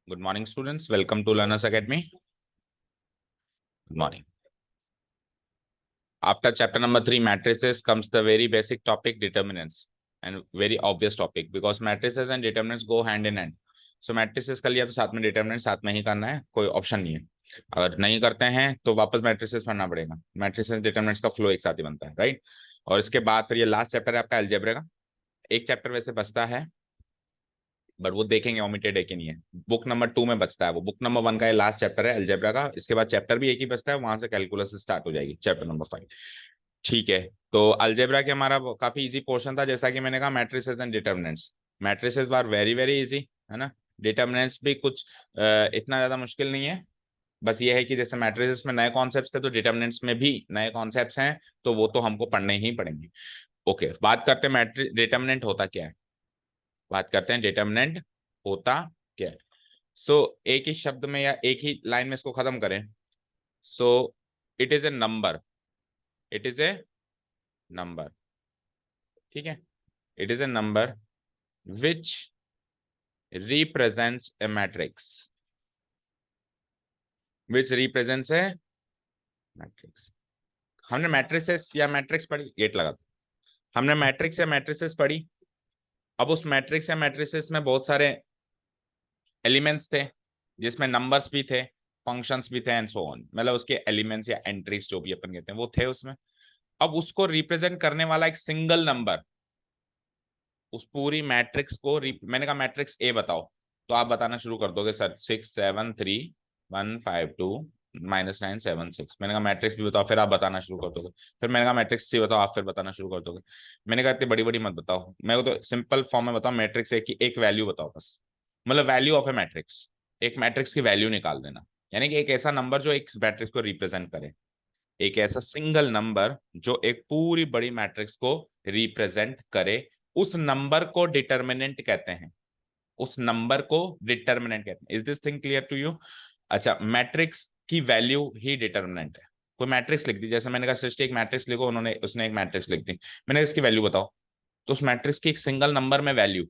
Good morning, students. Welcome to Learners Academy. Good morning. After chapter number 3, matrices, comes the very basic topic, determinants, and very obvious topic because matrices and determinants go hand in hand. So matrices कर लिया तो साथ में determinants साथ में ही करना है, कोई ऑप्शन नहीं है. अगर नहीं करते हैं तो वापस matrices पढ़ना पड़ेगा. matrices determinants का फ्लो एक साथ ही बनता है, राइट. और इसके बाद फिर ये लास्ट चैप्टर है आपका अलजेब्रा का. एक चैप्टर वैसे बचता है, बट वो देखेंगे ओमिटेड है कि नहीं है. बुक नंबर 2 में बचता है, वो बुक नंबर 1 का ये लास्ट चैप्टर है अलजेब्रा का. इसके बाद चैप्टर भी एक ही बचता है, वहां से कैलकुलस स्टार्ट हो जाएगी चैप्टर नंबर 5. ठीक है. तो अलजेब्रा के हमारा काफी इजी पोर्शन था, जैसा कि मैंने कहा matrices and determinants. Matrices bar very very easy है ना. डिटर्मिनेंट्स भी कुछ इतना ज्यादा मुश्किल नहीं है. बस ये है कि जैसे मैट्रिसेस में नए कॉन्सेप्ट्स थे तो डिटर्मिनेंट्स में भी नए कॉन्सेप्ट्स हैं, तो वो तो हमको पढ़ने ही पड़ेंगे. ओके, बात करते हैं डिटर्मिनेंट होता क्या है. बात करते हैं डिटर्मिनेंट होता क्या है. सो एक ही शब्द में या एक ही लाइन में इसको खत्म करें. सो it is a number. It is a number. ठीक है. It is a number which represents A matrix. Which represents A matrix. हमने मैट्रिसेस या मैट्रिक्स पढ़ी, गेट लगा. हमने मैट्रिक्स या मैट्रिसेस पढ़ी. अब उस मैट्रिक्स या मैट्रिसेस में बहुत सारे एलिमेंट्स थे, जिसमें नंबर्स भी थे, फंक्शंस भी थे एंड सो ऑन. मतलब उसके एलिमेंट्स या एंट्रीज जो भी अपन कहते हैं वो थे उसमें. अब उसको रिप्रेजेंट करने वाला एक सिंगल नंबर, उस पूरी मैट्रिक्स को मैंने कहा मैट्रिक्स ए बताओ, तो आप बताना शुरू कर दोगे सर 6 7 3 1 5 2 -9 7 6. मैंने कहा मैट्रिक्स भी बताओ, फिर आप बताना शुरू कर दोगे. फिर मैंने कहा मैट्रिक्स सी बताओ, आप फिर बताना शुरू कर दोगे. मैंने कहा इतनी बड़ी बड़ी मत बताओ, मेरे को तो सिंपल फॉर्म में बताओ. मैट्रिक्स ए की एक वैल्यू बताओ बस. मतलब वैल्यू ऑफ ए मैट्रिक्स, एक मैट्रिक्स की वैल्यू निकाल देना. यानी कि एक ऐसा नंबर जो एक मैट्रिक्स को रिप्रेजेंट करे. एक ऐसा सिंगल नंबर जो एक पूरी बड़ी मैट्रिक्स को रिप्रेजेंट करे, उस नंबर को डिटर्मिनेंट कहते हैं. उस नंबर को डिटर्मिनेंट कहते हैं. Is this thing clear to you. अच्छा, मैट्रिक्स की वैल्यू ही डिटर्मिनेंट है. कोई मैट्रिक्स लिख दी, जैसे मैंने कहा सृष्टि एक मैट्रिक्स लिखो, उन्होंने उसने एक मैट्रिक्स लिख दी. मैंने इसकी वैल्यू बताओ, तो उस मैट्रिक्स की एक सिंगल नंबर में वैल्यू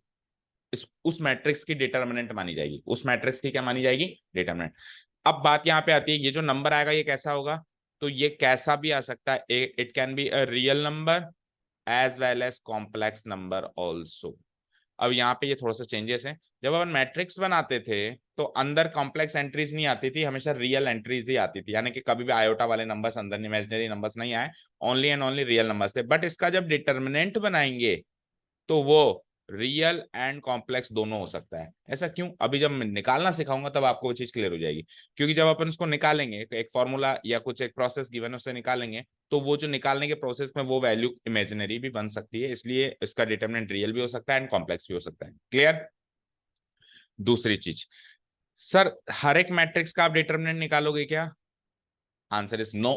इस उस मैट्रिक्स की डिटर्मिनेंट मानी जाएगी. उस मैट्रिक्स की क्या मानी जाएगी, डिटर्मिनेंट. अब बात यहाँ पे आती है, ये जो नंबर आएगा ये कैसा होगा. तो ये कैसा भी आ सकता है. It can be a real number as well as complex number also. अब यहाँ पे ये थोड़ा सा चेंजेस है. जब अपन मैट्रिक्स बनाते थे तो अंदर कॉम्प्लेक्स एंट्रीज नहीं आती थी, हमेशा रियल एंट्रीज ही आती थी. यानी कि कभी भी आयोटा वाले नंबर्स अंदर, इमेजिनरी नंबर्स नहीं आए, only and only real numbers थे. बट इसका जब डिटर्मिनेंट बनाएंगे तो वो रियल एंड कॉम्प्लेक्स दोनों हो सकता है. ऐसा क्यों, अभी जब मैं निकालना सिखाऊंगा तब आपको वो चीज क्लियर हो जाएगी. क्योंकि जब अपन उसको निकालेंगे, एक फॉर्मूला या कुछ एक प्रोसेस गिवन उससे निकालेंगे, तो वो जो निकालने के प्रोसेस में वो वैल्यू इमेजिनरी भी बन सकती है. इसलिए इसका डिटर्मिनेंट रियल भी हो सकता है एंड कॉम्प्लेक्स भी हो सकता है. क्लियर. दूसरी चीज, सर हर एक मैट्रिक्स का आप डिटर्मिनेंट निकालोगे क्या. Answer is no.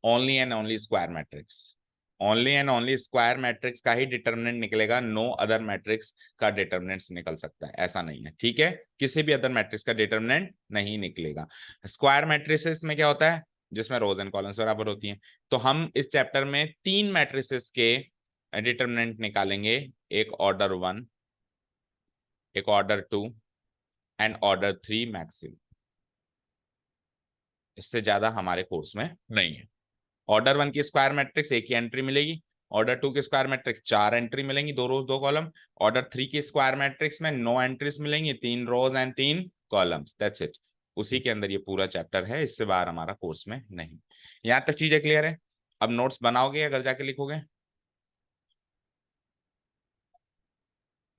Only and only square matrix. Only and only square matrix का ही डिटर्मिनेंट निकलेगा. नो अदर मैट्रिक्स का डिटर्मिनेंट निकल सकता है, ऐसा नहीं है. ठीक है, किसी भी अदर मैट्रिक्स का डिटर्मिनेंट नहीं निकलेगा. स्क्वायर मैट्रिसेस में क्या होता है, जिसमें रोज एंड कॉलम्स बराबर होती हैं. तो हम इस चैप्टर में 3 मैट्रिसेस के डिटर्मिनेंट निकालेंगे. एक ऑर्डर 1, एक ऑर्डर 2 एंड ऑर्डर 3 मैक्सिमम. इससे ज्यादा हमारे कोर्स में नहीं है. ऑर्डर 1 की स्क्वायर मैट्रिक्स एक ही एंट्री मिलेगी. ऑर्डर 2 की स्क्वायर मैट्रिक्स 4 एंट्री मिलेंगी, 2 रोज 2 कॉलम. ऑर्डर 3 की स्क्वायर मैट्रिक्स में 9 एंट्रीज मिलेंगी, 3 रोज एंड 3 कॉलम्स. That's it. उसी के अंदर ये पूरा चैप्टर है, इससे बाहर हमारा कोर्स में नहीं. यहां तक चीजें क्लियर है. अब नोट्स बनाओगे या घर जाके लिखोगे.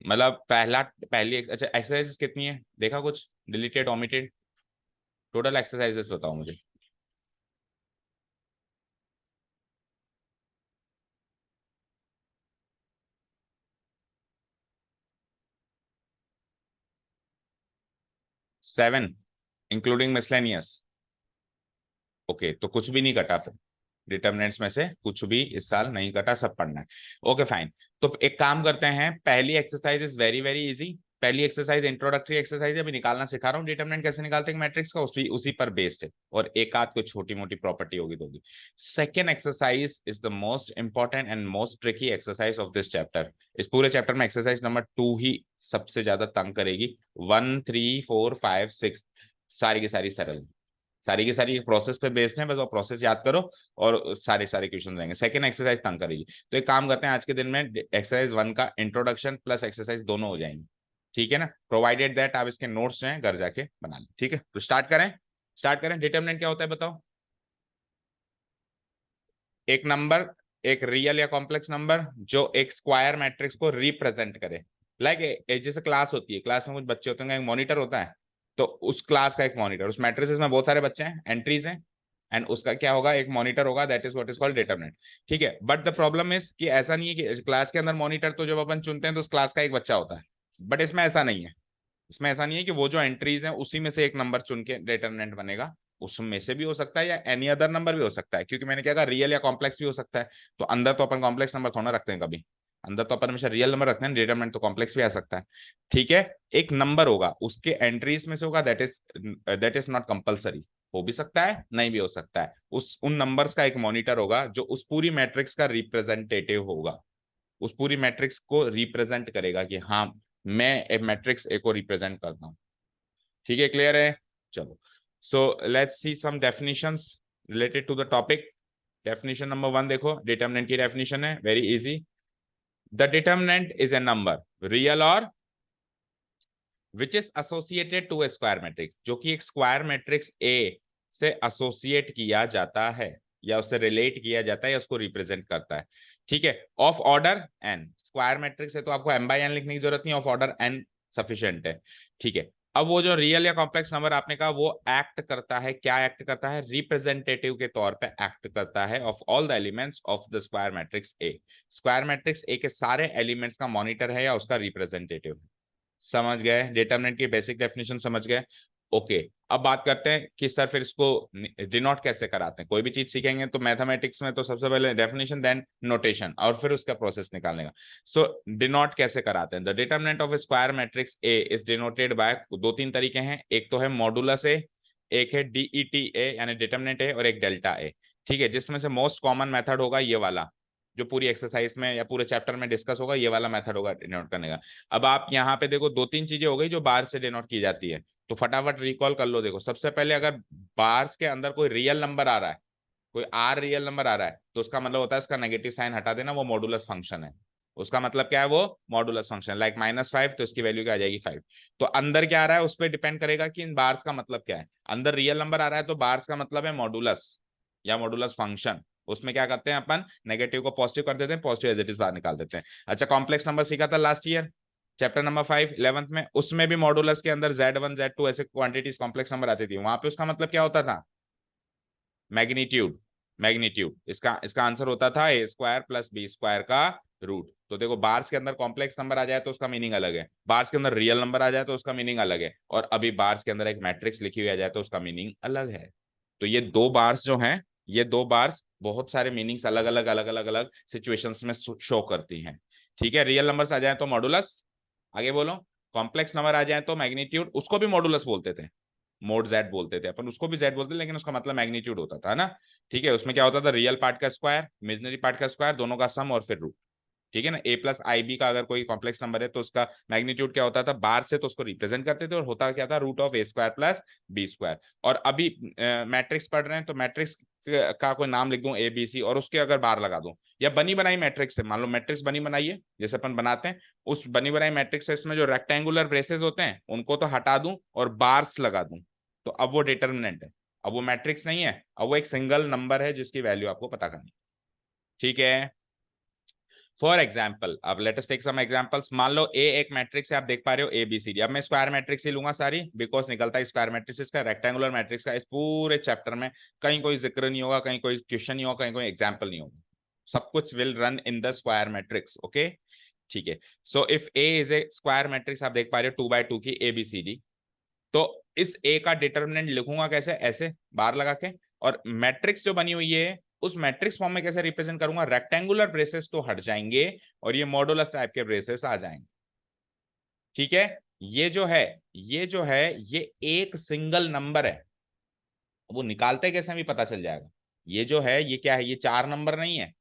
मतलब पहली अच्छा एक्सरसाइजेस कितनी है देखा, कुछ डिलीटेड ओमिटेड. टोटल एक्सरसाइजेस बताओ मुझे. 7 इंक्लूडिंग मिसलेनियस. ओके, तो कुछ भी नहीं कटा फिर. डिटर्मिनेंट्स में से कुछ भी इस साल नहीं कटा, सब पढ़ना है. Okay fine. तो एक काम करते हैं, पहली exercise is very very easy. पहली एक्सरसाइज इंट्रोडक्टरी एक्सरसाइज है, अभी निकालना सिखा रहा हूँ डिटरमिनेंट कैसे निकालते हैं मैट्रिक्स का, उसी पर बेस्ड है, और एक आध कुछ छोटी मोटी प्रॉपर्टी होगी तो होगी। Second exercise is the most important and most tricky exercise of this chapter. इस पूरे चैप्टर में एक्सरसाइज नंबर 2 ही सबसे ज्यादा तंग करेगी। 1, 3, 4, 5, 6 सारी की सारी सरल, सारी की सारी प्रोसेस पे बेस्ड है, बस वो प्रोसेस याद करो और सारे सारे क्वेश्चन रहेंगे। सेकंड एक्सरसाइज तंग करेगी, तो एक काम करते हैं आज के दिन में एक्सरसाइज 1 का इंट्रोडक्शन प्लस एक्सरसाइज दोनों हो जाएंगे, ठीक है ना। प्रोवाइडेड दैट आप इसके नोट्स जो हैं घर जाके बना लें, ठीक है। तो स्टार्ट करें। डिटरमिनेंट क्या होता है बताओ? एक नंबर, एक रियल या कॉम्प्लेक्स नंबर जो एक स्क्वायर मैट्रिक्स को रिप्रेजेंट करे। लाइक जैसे क्लास होती है, क्लास में कुछ बच्चे होते हैं, एक मॉनिटर होता है, तो उस क्लास का एक मॉनिटर, उस मैट्रिसेस में बहुत सारे बच्चे हैं, एंट्रीज हैं, एंड उसका क्या होगा, एक मॉनिटर होगा, that is what is called determinant, ठीक है। बट द प्रॉब्लम इज कि ऐसा नहीं है कि क्लास के अंदर मॉनिटर तो जब अपन चुनते हैं तो उस क्लास का एक बच्चा होता है, बट इसमें ऐसा नहीं है। इसमें ऐसा नहीं है कि वो जो एंट्रीज हैं उसी में से एक नंबर चुन के डिटरमिनेंट बनेगा, उसमें से भी हो सकता है या एनी अदर नंबर भी हो सकता है, क्योंकि मैंने क्या कहा, रियल या कॉम्प्लेक्स भी हो सकता है। तो अंदर तो अपन कॉम्प्लेक्स नंबर थोड़ा रखते हैं कभी, अंदर तो अपन हमेशा रियल नंबर रखते हैं, डिटरमिनेंट तो कॉम्प्लेक्स भी आ सकता है, ठीक है। एक नंबर होगा, उसके एंट्रीज में से होगा, दैट इज नॉट कंपल्सरी, हो भी सकता है नहीं भी हो सकता है। उस उन नंबर्स का एक मॉनिटर होगा जो उस पूरी मैट्रिक्स का रिप्रेजेंटेटिव होगा, उस पूरी मैट्रिक्स को रिप्रेजेंट करेगा कि हाँ मैं एक मैट्रिक्स ए को रिप्रेजेंट करता हूँ, ठीक है। क्लियर है? चलो, so let's see some definitions related to the topic. Definition number 1 देखो, डिटरमिनेंट की डेफिनेशन है, very easy. The determinant is a number real और which is associated to a square matrix, जो कि एक स्क्वायर मैट्रिक्स ए से associate किया जाता है या उससे रिलेट किया जाता है या उसको रिप्रेजेंट करता है, ठीक है। Of order N, square matrix है तो आपको m बाई एन लिखने की जरूरत नहीं, ऑफ ऑर्डर एन सफिशिएंट है, ठीक है। अब वो जो रियल या कॉम्प्लेक्स नंबर आपने कहा, वो एक्ट करता है, क्या एक्ट करता है, रिप्रेजेंटेटिव के तौर पे एक्ट करता है of all the elements of the square matrix A. Square matrix A के सारे एलिमेंट्स का मॉनिटर है या उसका रिप्रेजेंटेटिव है। समझ गए? डिटरमिनेंट की बेसिक डेफिनेशन समझ गए? ओके। अब बात करते हैं कि सर फिर इसको डिनोट कैसे कराते हैं। कोई भी चीज सीखेंगे तो मैथमेटिक्स में तो सबसे पहले डेफिनेशन देन नोटेशन और फिर उसका प्रोसेस निकालने का। सो डिनोट कैसे कराते हैं? The determinant of square matrix A is denoted by 2-3 तरीके हैं। एक तो है मॉडुलस ए, एक है डीईटी ए यानी डिटरमिनेंट ए, और एक डेल्टा ए, ठीक है। जिसमें से मोस्ट कॉमन मेथड होगा ये वाला, जो पूरी एक्सरसाइज में या पूरे चैप्टर में डिस्कस होगा, ये वाला मेथड होगा डिनोट करने का। अब आप यहाँ पे देखो 2-3 चीजें हो गई जो बार से डिनोट की जाती है, तो फटाफट रिकॉल कर लो। देखो सबसे पहले अगर बार्स के अंदर कोई रियल नंबर आ रहा है, कोई आर रियल नंबर आ रहा है, तो उसका मतलब होता है उसका नेगेटिव साइन हटा देना, वो मॉडुलस फंक्शन है। उसका मतलब क्या है? वो मॉडुलस फंक्शन, लाइक -5 तो इसकी वैल्यू क्या आ जाएगी 5। तो अंदर क्या आ रहा है उस पर डिपेंड करेगा कि इन बार्स का मतलब क्या है। अंदर रियल नंबर आ रहा है तो बार्स का मतलब है मॉडुलस या मॉडुलस फंक्शन। उसमें क्या करते हैं अपन, नेगेटिव को पॉजिटिव कर देते हैं, पॉजिटिव एज इट इज बाहर निकाल देते हैं। अच्छा, कॉम्प्लेक्स नंबर सीखा था last year chapter number 5 11th में, उसमें भी मॉडुलस के अंदर Z1 Z2 ऐसे क्वांटिटीज कॉम्प्लेक्स नंबर आती थी, वहां पे उसका मतलब क्या होता था? मैग्नीट्यूड। मैग्नीट्यूड इसका इसका आंसर होता था ए स्क्वायर प्लस बी स्क्वायर का रूट। तो देखो बार्स के अंदर कॉम्प्लेक्स नंबर आ जाए तो उसका मीनिंग अलग है, बार्स के अंदर रियल नंबर आ जाए तो उसका मीनिंग अलग है, और अभी बार्स के अंदर एक मैट्रिक्स लिखी हुई आ जाए तो उसका मीनिंग अलग है। तो ये दो बार्स जो हैं, ये दो बार्स बहुत सारे मीनिंग्स अलग अलग सिचुएशंस में शो करती हैं, ठीक है। रियल नंबर्स आ जाए तो मॉडुलस, आगे बोलो, कॉम्प्लेक्स नंबर आ जाए तो मैग्नीट्यूड, उसको भी मॉडुलस बोलते थे, मोड जेड बोलते थे अपन, उसको भी जेड बोलते थे, लेकिन उसका मतलब मैग्नीट्यूड होता था ना, ठीक है। उसमें क्या होता था, रियल पार्ट का स्क्वायर, इमेजिनरी पार्ट का स्क्वायर, दोनों का सम और फिर रूट, ठीक है ना। ए प्लस आई बी का अगर कोई कॉम्प्लेक्स नंबर है तो उसका मैग्नीट्यूड क्या होता था, बार से तो उसको रिप्रेजेंट करते थे, और होता क्या था, root of A square plus B square. और अभी मैट्रिक्स पढ़ रहे हैं तो मैट्रिक्स का कोई नाम लिख दूं ए बी सी, और उसके अगर बार लगा दूं, या बनी बनाई मैट्रिक्स है, मान लो मैट्रिक्स बनी बनाई है जैसे अपन बनाते हैं, उस बनी बनाई मैट्रिक्स में जो रेक्टेंगुलर ब्रेसेस होते हैं उनको तो हटा दूं और बार्स लगा दूं, तो अब वो डिटर्मिनेंट है, अब वो मैट्रिक्स नहीं है, अब वो एक सिंगल नंबर है जिसकी वैल्यू आपको पता करनी, ठीक है। फॉर एग्जाम्पल, अब let us take some examples. मान लो ए एक मैट्रिक्स है, आप देख पा रहे हो ए बी सी डी। अब मैं स्क्वायर मैट्रिक्स ही लूंगा सारी, बिकॉज निकलता है स्क्वायर मैट्रिक्स का, रेक्टेंगुलर मैट्रिक्स का इस पूरे चैप्टर में कहीं कोई जिक्र नहीं होगा, कहीं कोई क्वेश्चन नहीं होगा, कहीं कोई एग्जाम्पल नहीं होगा, सब कुछ will run in the square matrix, okay, ठीक है। So if A is a square matrix, आप देख पा रहे हो 2x2 की ए बी सी डी, तो इस ए का डिटर्मिनेंट लिखूंगा कैसे, ऐसे बार लगा के, और मैट्रिक्स जो बनी हुई है उस मैट्रिक्स फॉर्म में कैसे रिप्रेजेंट करूंगा, रेक्टेंगुलर ब्रेसेस तो हट जाएंगे और ये मॉडुलस टाइप के ब्रेसेस आ जाएंगे, ठीक है। ये जो है ये एक सिंगल नंबर है। वो निकालते कैसे भी पता चल जाएगा। ये जो है ये क्या है, ये 4 नंबर नहीं है।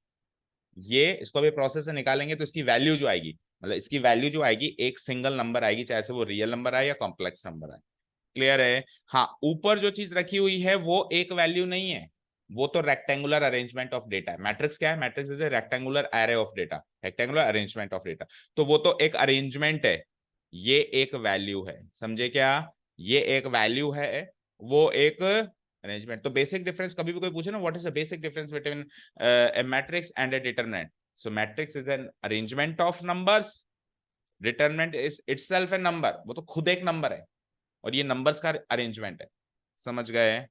ये इसको भी प्रोसेस से निकालेंगे तो इसकी वैल्यू जो आएगी, मतलब इसकी वैल्यू जो आएगी एक सिंगल नंबर आएगी, चाहे से वो रियल नंबर आए या कॉम्प्लेक्स नंबर आए। क्लियर है। हाँ, ऊपर जो चीज रखी हुई है वो एक वैल्यू नहीं है, वो तो रेक्टेंगुलर अरेंजमेंट ऑफ डेटा है। मैट्रिक्स क्या है? Matrix is a rectangular array of data, rectangular arrangement of data. तो वो तो एक अरेंजमेंट है, ये एक वैल्यू है। समझे क्या? ये एक वैल्यू है, वो एक अरेंजमेंट। तो बेसिक डिफरेंस कभी भी कोई पूछे ना, what is the basic difference between A matrix and A determinant? So matrix is an arrangement of numbers, determinant is itself A number, वो तो खुद एक नंबर है और ये नंबर्स का अरेंजमेंट है। समझ गए?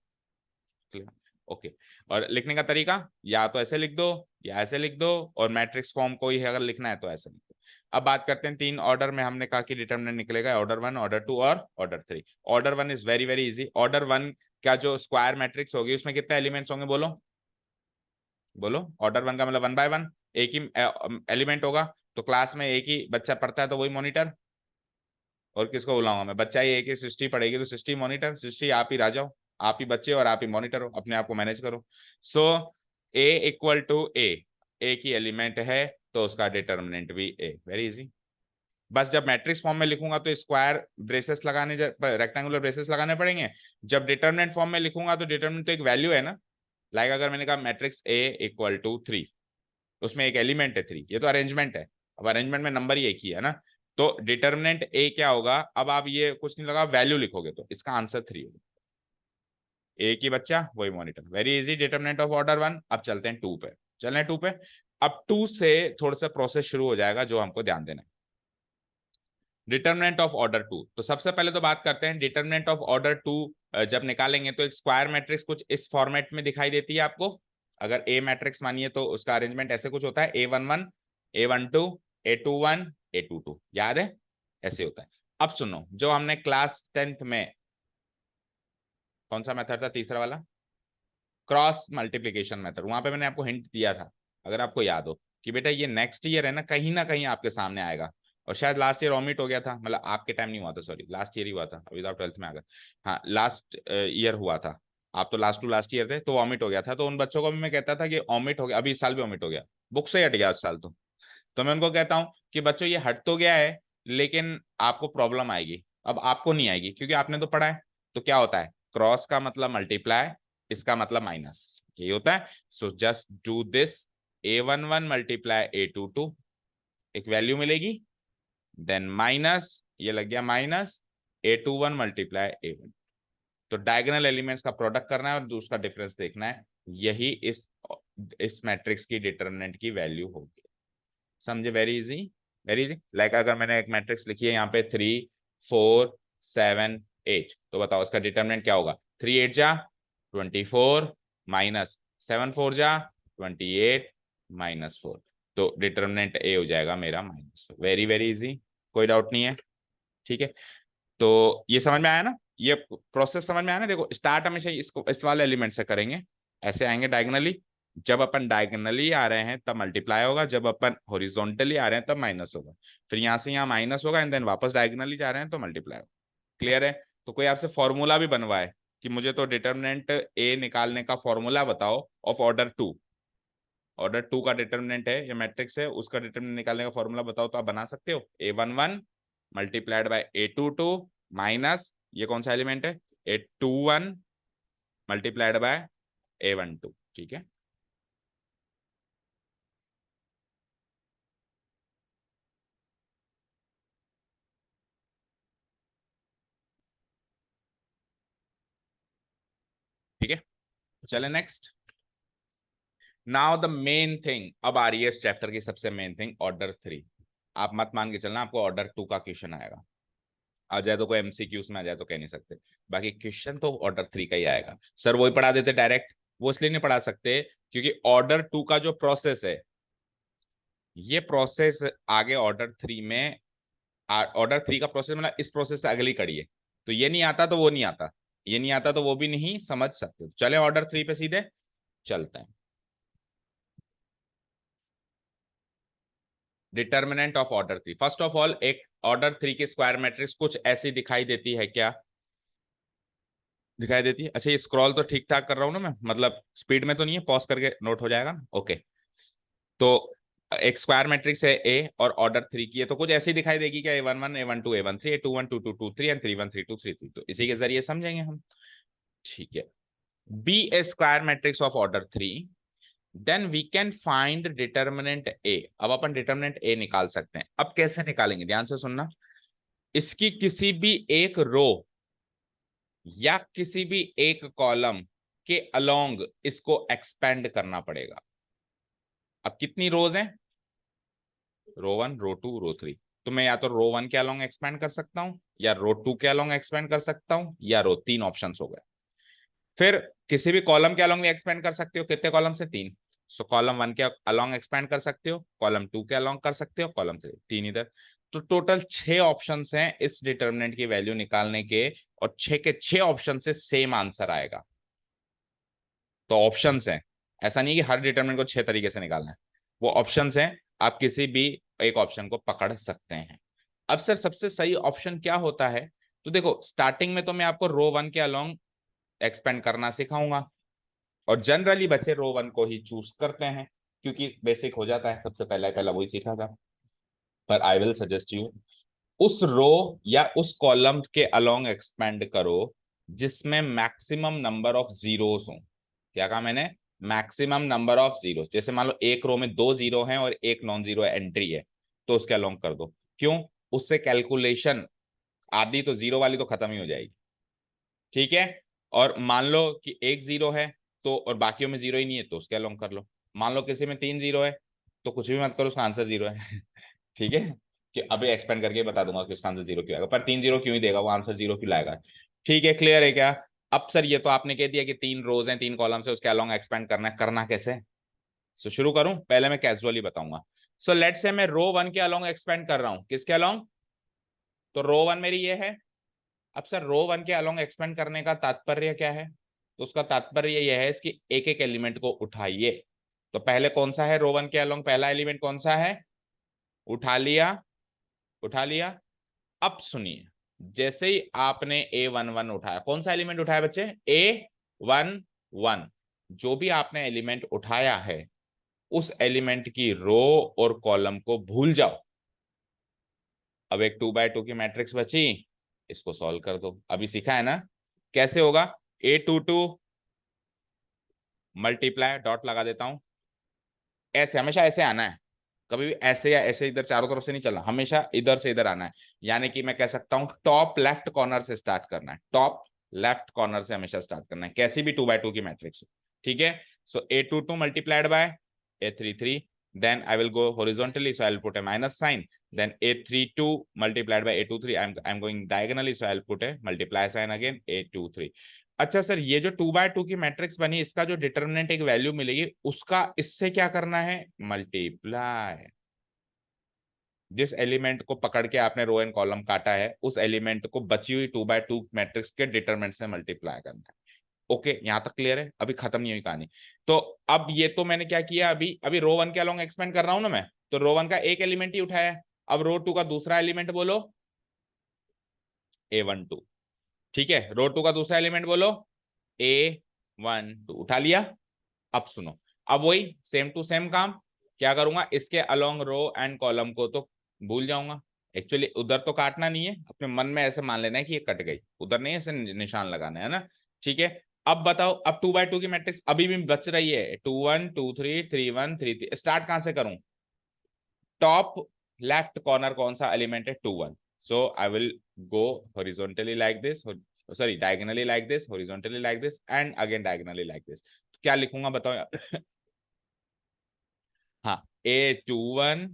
ओके। और लिखने का तरीका या तो ऐसे लिख दो या ऐसे लिख दो, और मैट्रिक्स फॉर्म को ही अगर लिखना है तो ऐसे लिख दो। अब बात करते हैं 3 ऑर्डर में, हमने कहा कि डिटरमिनेंट निकलेगा ऑर्डर 1, ऑर्डर 2 और order 3। Order 1 is very very easy. Order 1 का जो स्क्वायर मैट्रिक्स होगी उसमें कितने एलिमेंट्स होंगे? बोलो बोलो। ऑर्डर 1 का मतलब 1 बाय 1, एक ही एलिमेंट होगा। तो क्लास में एक ही बच्चा पढ़ता है तो वही मॉनिटर, और किसको बुलाऊंगा मैं? बच्चा ही एक ही, सृष्टि पढ़ेगी तो सृष्टि मॉनिटर। सृष्टि आप ही राजा हो, आप ही बच्चे और आप ही मॉनिटर हो, अपने आप को मैनेज करो। सो ए इक्वल टू ए, एक ही एलिमेंट है तो उसका डिटर्मिनेंट भी ए। Very easy. बस जब मैट्रिक्स फॉर्म में लिखूंगा तो स्क्वायर ब्रेसेस लगाने, रेक्टेंगुलर ब्रेसेस लगाने पड़ेंगे। जब डिटर्मिनेंट फॉर्म में लिखूंगा तो डिटर्मिनेंट तो एक वैल्यू है ना। लाइक अगर मैंने कहा मैट्रिक्स ए इक्वल टू 3, उसमें एक एलिमेंट है 3, ये तो अरेंजमेंट है। अब अरेंजमेंट में नंबर ही एक ही है ना, तो डिटर्मिनेंट ए क्या होगा? अब आप ये कुछ नहीं लगा, वैल्यू लिखोगे तो इसका आंसर 3 होगा। एक ही बच्चा वही monitor. Very easy, determinant of order 1। अब चलते हैं 2 पे। चलें 2 पे। अब 2 से थोड़ा सा प्रोसेस शुरू हो जाएगा जो हमको ध्यान देना है। डिटर्मिनेंट ऑफ ऑर्डर 2, तो सबसे पहले तो बात करते हैं डिटर्मिनेंट ऑफ ऑर्डर 2। जब निकालेंगे तो एक स्क्वायर मैट्रिक्स कुछ इस फॉर्मेट में दिखाई देती है आपको। अगर ए मैट्रिक्स मानिए तो उसका अरेंजमेंट ऐसे कुछ होता है, A11, A12, A21, A22, याद है? ऐसे होता है। अब सुनो, जो हमने क्लास 10th में कौन सा मेथड था, तीसरा वाला, क्रॉस मल्टीप्लीकेशन मेथड, वहां पे मैंने आपको हिंट दिया था, अगर आपको याद हो, कि बेटा ये नेक्स्ट ईयर है ना कहीं आपके सामने आएगा। और शायद लास्ट ईयर ऑमिट हो गया था, मतलब आपके टाइम नहीं हुआ था, सॉरी लास्ट ईयर ही हुआ था, अभी तो आप 12th में आ गए। हाँ, लास्ट ईयर हुआ था, आप तो लास्ट टू लास्ट ईयर थे, तो ऑमिट हो गया था। तो उन बच्चों को भी मैं कहता था कि ऑमिट हो गया, अभी इस साल भी ऑमिट हो गया, बुक से ही हट गया इस साल। तो मैं उनको कहता हूँ कि बच्चों ये हट तो गया है, लेकिन आपको प्रॉब्लम आएगी। अब आपको नहीं आएगी क्योंकि आपने तो पढ़ा है। तो क्या होता है, क्रॉस का मतलब मल्टीप्लाई, इसका मतलब माइनस, यही होता है। So just do this, A11 multiply A22, एक वैल्यू मिलेगी, देन माइनस, ये लग गया माइनस A21 मल्टीप्लाई A1। तो डायगोनल एलिमेंट्स का प्रोडक्ट करना है और दूसरा डिफरेंस देखना है, यही इस मैट्रिक्स की डिटरमिनेंट की वैल्यू होगी। समझे? Very easy, very easy. Like अगर मैंने एक मैट्रिक्स लिखी है यहाँ पे 3, 4, 7, 8, तो बताओ इसका डिटरमिनेंट क्या होगा? 3 8 जा 24, माइनस 7 4 जा 28, -4। तो डिटरमिनेंट ए हो जाएगा मेरा -4। वेरी वेरी इजी, कोई डाउट नहीं है। ठीक है, तो ये समझ में आया ना, ये प्रोसेस समझ में आया ना। देखो, स्टार्ट हमेशा इसको इस वाले एलिमेंट से करेंगे, ऐसे आएंगे डायगोनली। जब अपन डायगोनली आ रहे हैं तब मल्टीप्लाई होगा, जब अपन हॉरिजॉन्टली आ रहे हैं तब माइनस होगा, फिर यहाँ से यहाँ माइनस होगा, एंड देन वापस डायगोनली जा रहे हैं तो मल्टीप्लाई होगा। क्लियर है? तो कोई आपसे फॉर्मूला भी बनवाए कि मुझे तो डिटर्मिनेंट ए निकालने का फॉर्मूला बताओ ऑफ ऑर्डर 2, ऑर्डर 2 का डिटर्मिनेंट है ये मैट्रिक्स है, उसका डिटर्मिनेंट निकालने का फॉर्मूला बताओ, तो आप बना सकते हो। A11 multiplied by A22 minus, ये कौन सा एलिमेंट है, A21 मल्टीप्लाइड बाय A12। ठीक है, ठीक है, चले next. Now the main thing, अब आ रही है इस चैप्टर की सबसे मेन थिंग, ऑर्डर 3। आप मत मान के चलना आपको ऑर्डर 2 का क्वेश्चन आएगा, आ जाए तो कोई MCQs में आ जाए तो कह नहीं सकते, बाकी क्वेश्चन तो ऑर्डर 3 का ही आएगा। सर वही पढ़ा देते डायरेक्ट, वो इसलिए नहीं पढ़ा सकते क्योंकि ऑर्डर 2 का जो प्रोसेस है, ये प्रोसेस आगे ऑर्डर 3 में, ऑर्डर 3 का प्रोसेस मतलब इस प्रोसेस से अगली कड़ी है। तो ये नहीं आता तो वो नहीं आता, ये नहीं आता तो वो भी नहीं समझ सकते। चले ऑर्डर 3 पे सीधे चलते हैं। Determinant of order 3, first of all एक ऑर्डर 3 की स्क्वायर मैट्रिक्स कुछ ऐसी दिखाई देती है क्या? दिखाई देती है। अच्छा, ये स्क्रॉल तो ठीक ठाक कर रहा हूँ ना मैं, मतलब स्पीड में तो नहीं है, पॉज करके नोट हो जाएगा ना? ओके। तो एक स्क्वायर मैट्रिक्स है ए और ऑर्डर 3 की है, तो कुछ ऐसी दिखाई देगी क्या? A11 A12 A13 A21 22 23 and 31 32 33। तो इसी के जरिए समझेंगे हम। ठीक है। Be a square matrix of order 3, then we can find determinant A. अब अपन डिटर्मिनेंट ए निकाल सकते हैं। अब कैसे निकालेंगे, ध्यान से सुनना। इसकी किसी भी एक रो या किसी भी एक कॉलम के अलोंग इसको एक्सपेंड करना पड़ेगा। अब कितनी रोज हैं? रो 1 रो 2 रो 3। तो मैं या तो रो 1 के अलोंग एक्सपेंड कर सकता हूं, या रो 2 के अलोंग एक्सपेंड कर सकता हूं, या रो 3 ऑप्शंस हो गए। फिर किसी भी कॉलम के अलोंग भी एक्सपेंड कर सकते हो। कितने कॉलम से? 3। सो कॉलम 1 के अलोंग एक्सपेंड कर सकते हो, कॉलम 2 के अलोंग कर सकते हो, कॉलम 3, 3 इधर। तो टोटल 6 ऑप्शंस हैं इस डिटर्मिनेंट की वैल्यू निकालने के, और 6 के 6 ऑप्शन से सेम आंसर आएगा। तो ऑप्शंस हैं, ऐसा नहीं कि हर डिटरमिनेंट को 6 तरीके से निकालना है। वो ऑप्शंस हैं, आप किसी भी एक ऑप्शन को पकड़ सकते हैं। अब सर सबसे सही ऑप्शन क्या होता है? तो देखो, स्टार्टिंग में तो मैं आपको रो 1 के अलोंग एक्सपेंड करना सिखाऊंगा, और जनरली बच्चे रो 1 को ही चूज करते हैं, क्योंकि बेसिक हो जाता है, सबसे पहला पहला वही सीखा था। पर आई विल सजेस्ट यू, उस रो या उस कॉलम के अलोंग एक्सपेंड करो जिसमें मैक्सिमम नंबर ऑफ जीरोस हो। क्या कहा मैंने? Maximum number of zero. जैसे मान लो एक रो में 2 जीरो हैं और एक नॉन जीरो एंट्री है, तो उसके अलोंग कर दो। क्यों? उससे कैलकुलेशन आधी तो जीरो वाली तो खत्म ही हो जाएगी। ठीक है। और मान लो कि एक जीरो है तो, और बाकियों में जीरो ही नहीं है, तो उसके अलोंग कर लो। मान लो किसी में 3 जीरो है, तो कुछ भी मत करो, उसका आंसर जीरो है। ठीक है। कि अभी एक्सपेंड करके बता दूंगा कि उसका आंसर जीरो क्यों आएगा, पर 3 जीरो क्यों ही देगा, वो आंसर जीरो क्यों लाएगा। ठीक है, क्लियर है क्या? अब सर ये तो आपने कह दिया कि 3 रोज हैं, 3 कॉलम से, उसके अलोंग एक्सपेंड करना है, करना कैसे? सो शुरू करूं? पहले मैं कैजुअली बताऊंगा। सो लेट्स से मैं रो 1 के अलोंग एक्सपेंड कर रहा हूं। किसके अलोंग? तो रो 1 मेरी ये है। अब सर रो 1 के अलोंग एक्सपेंड करने का तात्पर्य क्या है? तो उसका तात्पर्य यह है, इसकी एक एक एलिमेंट को उठाइए। तो पहले कौन सा है रो 1 के अलोंग? पहला एलिमेंट कौन सा है? उठा लिया, उठा लिया। अब सुनिए, जैसे ही आपने A11 उठाया, कौन सा एलिमेंट उठाया बच्चे? A11। जो भी आपने एलिमेंट उठाया है, उस एलिमेंट की रो और कॉलम को भूल जाओ। अब एक 2x2 की मैट्रिक्स बची, इसको सॉल्व कर दो। अभी सीखा है ना कैसे होगा? A22 मल्टीप्लाई, डॉट लगा देता हूं, ऐसे हमेशा ऐसे आना है, कभी भी ऐसे या ऐसे इधर चारों तरफ से नहीं चलना, हमेशा इधर से इधर आना है। यानी कि मैं कह सकता हूं टॉप लेफ्ट कॉर्नर से स्टार्ट करना है, टॉप लेफ्ट कॉर्नर से हमेशा स्टार्ट करना है, कैसी भी 2x2 की मैट्रिक्स हो। ठीक है। सो A22 multiplied by A33, then I will go horizontally, so I'll put a minus sign. Then A32 multiplied by A23, I'm going diagonally, so I'll put a multiply sign again, A23। अच्छा sir, ये जो 2x2 की matrix बनी, इसका जो determinant एक value मिलेगी, उसका इससे क्या करना है? मल्टीप्लाई। जिस एलिमेंट को पकड़ के आपने रो एंड कॉलम काटा है, उस एलिमेंट को बची हुई 2x2 मैट्रिक्स के डिटरमिनेंट से मल्टीप्लाई करना है। ओके, यहां तक क्लियर है? अभी खत्म नहीं हुई कहानी। तो अब ये तो मैंने क्या किया, अभी अभी रो 1 के अलोंग एक्सपेंड कर रहा हूं ना मैं, तो रो 1 का एक एलिमेंट ही उठाया है। अब रो 2 का दूसरा एलिमेंट बोलो, A12। ठीक है। रो 2 का दूसरा एलिमेंट बोलो, A12। उठा लिया। अब सुनो, अब वही सेम टू सेम काम क्या करूंगा, इसके अलोंग रो एंड कॉलम को तो भूल जाऊंगा। एक्चुअली उधर तो काटना नहीं है, अपने मन में ऐसे मान लेना है कि ये कट गई, उधर नहीं ऐसे निशान लगाना है ना। ठीक है। अब बताओ, अब 2x2 की मैट्रिक्स अभी भी बच रही है, 2 1 2 3 3 1 3 3। स्टार्ट कहां से करूं? टॉप लेफ्ट कॉर्नर कौन सा एलिमेंट है? 2 1। So I will go horizontally like this, sorry diagonally like this, horizontally like this, and again diagonally like this. क्या लिखूंगा बताओ यार? हाँ, A21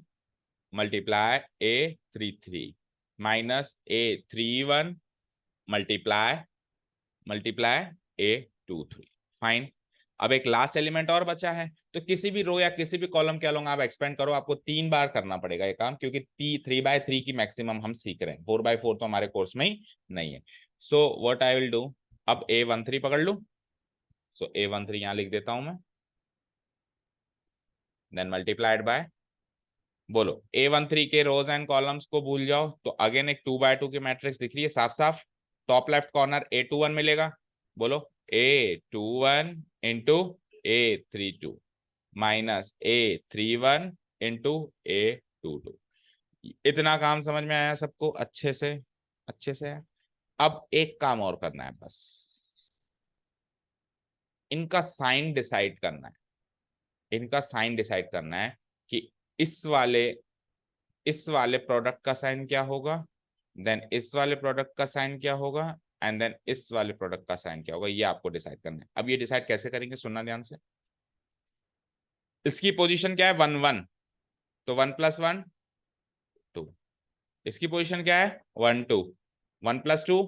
multiply A33 minus A31 multiply multiply A23। Fine. अब एक लास्ट एलिमेंट और बचा है, तो किसी भी रो या किसी भी कॉलम के अलोंग आप एक्सपेंड करो, आपको 3 बार करना पड़ेगा ये काम, क्योंकि 3x3 की मैक्सिमम हम सीख रहे हैं, 4x4 तो हमारे कोर्स में ही नहीं है। So what I will do, अब A13 पकड़ लू। सो A13 यहां लिख देता हूं मैं, देन मल्टीप्लाइड बाय, बोलो A13 के रोज एंड कॉलम्स को भूल जाओ, तो अगेन एक 2 by 2 की मैट्रिक्स दिख रही है साफ साफ। टॉप लेफ्ट कॉर्नर A21 मिलेगा, बोलो A21 into A32 minus A31 into A22। इतना काम समझ में आया सबको अच्छे से? अच्छे से है। अब एक काम और करना है बस, इनका साइन डिसाइड करना है। इनका साइन डिसाइड करना है कि इस वाले इस वाले प्रोडक्ट का साइन क्या होगा, देन इस वाले प्रोडक्ट का साइन क्या होगा, एंड देन इस वाले प्रोडक्ट का साइन क्या होगा, ये आपको डिसाइड करना है। अब ये डिसाइड कैसे करेंगे, सुनना ध्यान से। इसकी पोजीशन क्या है, 1 1, तो 1 + 1 2। इसकी पोजीशन क्या है, 1 2, 1 + 2।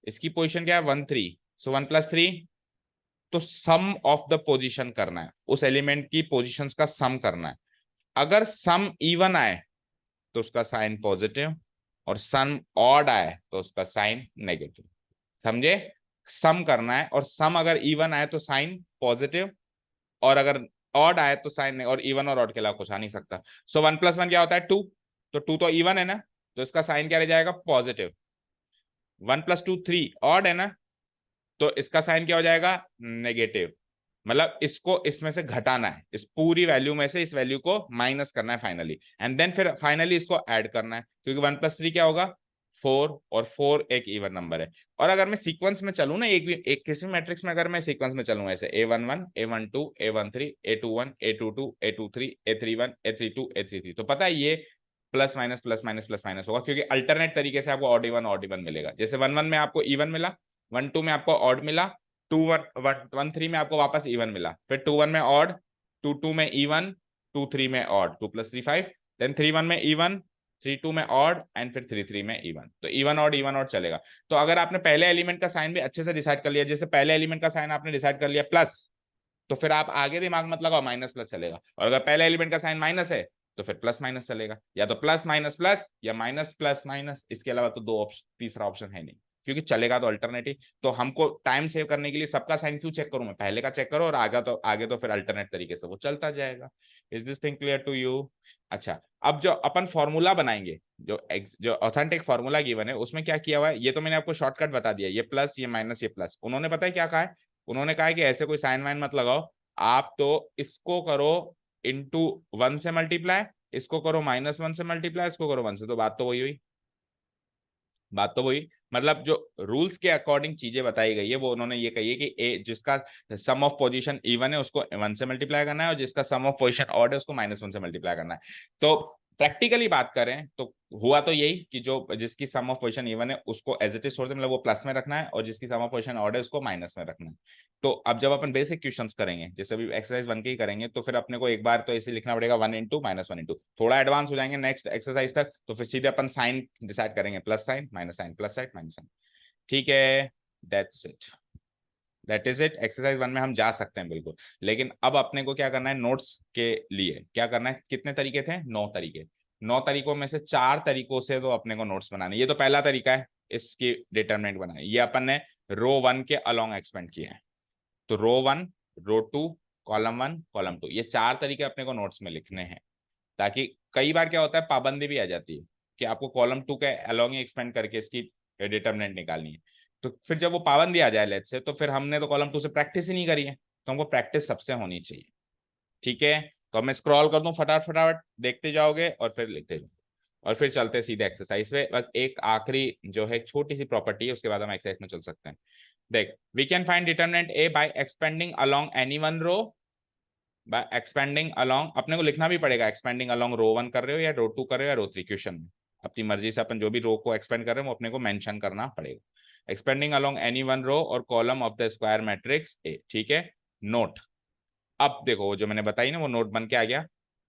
इसकी पोजीशन क्या है, 1 3, सो 1 + 3। तो सम ऑफ द पोजीशन करना है, उस एलिमेंट की पोजीशंस का सम करना है। अगर सम इवन आए तो उसका साइन पॉजिटिव, और सम ऑड आए तो उसका साइन नेगेटिव। समझे? सम करना है, और सम अगर इवन आए तो साइन पॉजिटिव, और अगर ऑड आए तो साइन, और इवन और ऑड के अलावा कुछ आ नहीं सकता। सो 1 + 1 क्या होता है, 2। तो 2 तो इवन है ना, तो इसका साइन क्या रह जाएगा, पॉजिटिव। 1 + 2 3 ऑड है ना, तो इसका साइन क्या हो जाएगा, नेगेटिव। मतलब इसको इसमें से घटाना है, इस पूरी वैल्यू में से इस वैल्यू को माइनस करना है फाइनली, एंड देन फिर फाइनली इसको ऐड करना है, क्योंकि 1 + 3 क्या होगा, 4, और 4 एक इवन नंबर है। और अगर मैं सीक्वेंस में चलूं ना, एक किसी मैट्रिक्स में अगर मैं सीक्वेंस में चलूं ऐसे A11 A12 A13 A21 A22 A23 A31 A32 A33, तो पता है ये plus minus plus minus plus minus होगा, क्योंकि अल्टरनेट तरीके से आपको ऑड इवन मिलेगा। जैसे 1 1 में आपको इवन मिला, 1 2 में आपको ऑड मिला, 2 1 3 में आपको वापस इवन मिला, फिर 2 1 में ऑड, 2 2 में इवन, 2 3 में ऑड, 2 + 3 5, देन 3 1 में इवन, 3 2 में ऑड, एंड फिर 3 3 में इवन। तो इवन ऑड चलेगा। तो अगर आपने पहले एलिमेंट का साइन भी अच्छे से डिसाइड कर लिया, जैसे पहले एलिमेंट का साइन आपने डिसाइड कर लिया प्लस, तो फिर आप आगे दिमाग मत लगाओ, माइनस प्लस चलेगा। और अगर पहले एलिमेंट का साइन माइनस है तो फिर प्लस माइनस चलेगा, या तो प्लस माइनस प्लस या माइनस प्लस माइनस, इसके अलावा तो दो ऑप्शन, तीसरा ऑप्शन है नहीं, क्योंकि चलेगा तो अल्टरनेटिव। तो हमको टाइम सेव करने के लिए सबका साइन क्यों चेक करूं मैं, पहले का चेक करो, और आगे तो फिर अल्टरनेट तरीके से वो चलता जाएगा। Is this thing clear to you? अच्छा, अब जो अपन फॉर्मूला बनाएंगे, जो ऑथेंटिक फॉर्मूला गिवन है उसमें क्या किया हुआ है, ये तो मैंने आपको शॉर्टकट बता दिया, ये प्लस ये माइनस ये प्लस। उन्होंने पता है क्या कहा है, उन्होंने कहा है कि ऐसे कोई साइन वाइन मत लगाओ, आप तो इसको करो इंटू 1 से मल्टीप्लाई, इसको करो -1 से मल्टीप्लाई, इसको करो 1 से, तो बात तो वही हुई। बात तो वही, मतलब जो रूल्स के अकॉर्डिंग चीजें बताई गई है वो उन्होंने ये कही है कि ए जिसका सम ऑफ पोजीशन इवन है उसको 1 से मल्टीप्लाई करना है, और जिसका सम ऑफ पोजीशन ऑड है उसको -1 से मल्टीप्लाई करना है। तो प्रैक्टिकली बात करें तो हुआ तो यही कि जो जिसकी सम ऑफ पोजीशन इवन है उसको एज इट इज छोड़ दे, मतलब वो प्लस में रखना है, और जिसकी सम ऑफ पोजीशन ऑड है उसको माइनस में रखना है। तो अब जब अपन बेसिक क्वेश्चंस करेंगे, जैसे अभी एक्सरसाइज 1 के ही करेंगे, तो फिर अपने को एक बार तो ऐसे लिखना पड़ेगा 1 × -1 × थोड़ा एडवांस हो जाएंगे नेक्स्ट एक्सरसाइज तक, तो फिर सीधे अपन साइन डिसाइड करेंगे, plus sign minus sign, plus sign minus sign. ठीक है, that's it, that is it. Exercise 1 में हम जा सकते हैं बिल्कुल। लेकिन अब अपने को क्या करना है, नोट्स के लिए क्या करना है, कितने तरीके थे, 9 तरीके। 9 तरीकों में से 4 तरीकों से तो अपने को नोट्स बनाने, ये तो पहला तरीका है इसकी डिटरमिनेंट बनाए, ये अपन ने रो 1 के अलोंग एक्सपेंड किया है। तो रो 1 रो 2 कॉलम 1 कॉलम 2, ये 4 तरीके अपने को नोट्स में लिखने हैं, ताकि कई बार क्या होता है पाबंदी भी आ जाती है कि आपको कॉलम 2 के अलोंग ही एक्सपेंड करके इसकी डिटरमिनेंट निकालनी है। तो फिर जब वो पाबंदी आ जाए लेट से, तो फिर हमने तो कॉलम 2 से प्रैक्टिस ही नहीं करी है, तो हमको प्रैक्टिस सबसे होनी चाहिए। ठीक है, तो मैं स्क्रॉल कर दूं फटाफट फटाफट, देखते जाओगे और फिर लिखते जाओगे, और फिर चलते सीधे एक्सरसाइज पे। बस एक आखिरी जो है छोटी सी प्रॉपर्टी है, उसके बाद हम एक्सरसाइज में चल सकते हैं। देख, we can find determinant A by expanding along any one row, by expanding along, अपने को लिखना भी पड़ेगा एक्सपेंडिंग अलोंग रो 1 कर रहे हो या रो 2 कर रहे हो या रो 3, क्वेश्चन में अपनी मर्जी से अपन जो भी रो को एक्सपेंड कर रहे हैं वो अपने को मेंशन करना पड़ेगा। एक्सपेंडिंग अलोंग एनी वन रो और column of the square matrix A. ठीक है, नोट। अब देखो वो जो मैंने बताई ना वो नोट बन के आ गया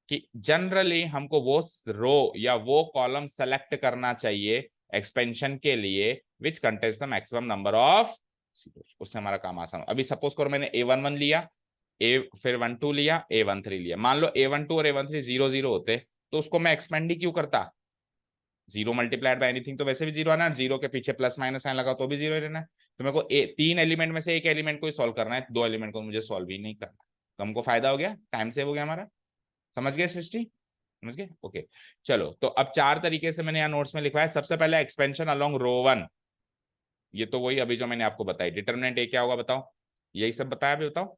कि जनरली हमको वो रो या वो कॉलम सेलेक्ट करना चाहिए एक्सपेंशन के लिए which contains the maximum number of, उससे हमारा काम आसान। अभी सपोज करो मैंने A11 लिया, ए फिर 1 2 लिया, A13 लिया, मान लो A12 और A13 0 0 होते तो उसको मैं एक्सपेंड ही क्यों करता, 0 मल्टीप्लाइड बाय एनीथिंग तो वैसे भी 0 आना, 0 के पीछे प्लस माइनस साइन लगा तो भी 0 रहना है। तो मेरे को 3 एलिमेंट में से एक एलिमेंट को ही सॉल्व करना है, 2 एलिमेंट को मुझे सॉल्व ही नहीं करना, तो हमको फायदा हो गया, टाइम सेव हो गया हमारा। समझ गए सृष्टि? समझ गए? ओके, चलो तो अब चार तरीके से मैंने यहाँ नोट्स में लिखा है। सबसे पहले एक्सपेंशन अलोंग रो वन, ये तो वही अभी जो मैंने आपको बताई। डिटरमिनेंट ए क्या होगा बताओ, यही सब बताया अभी, बताओ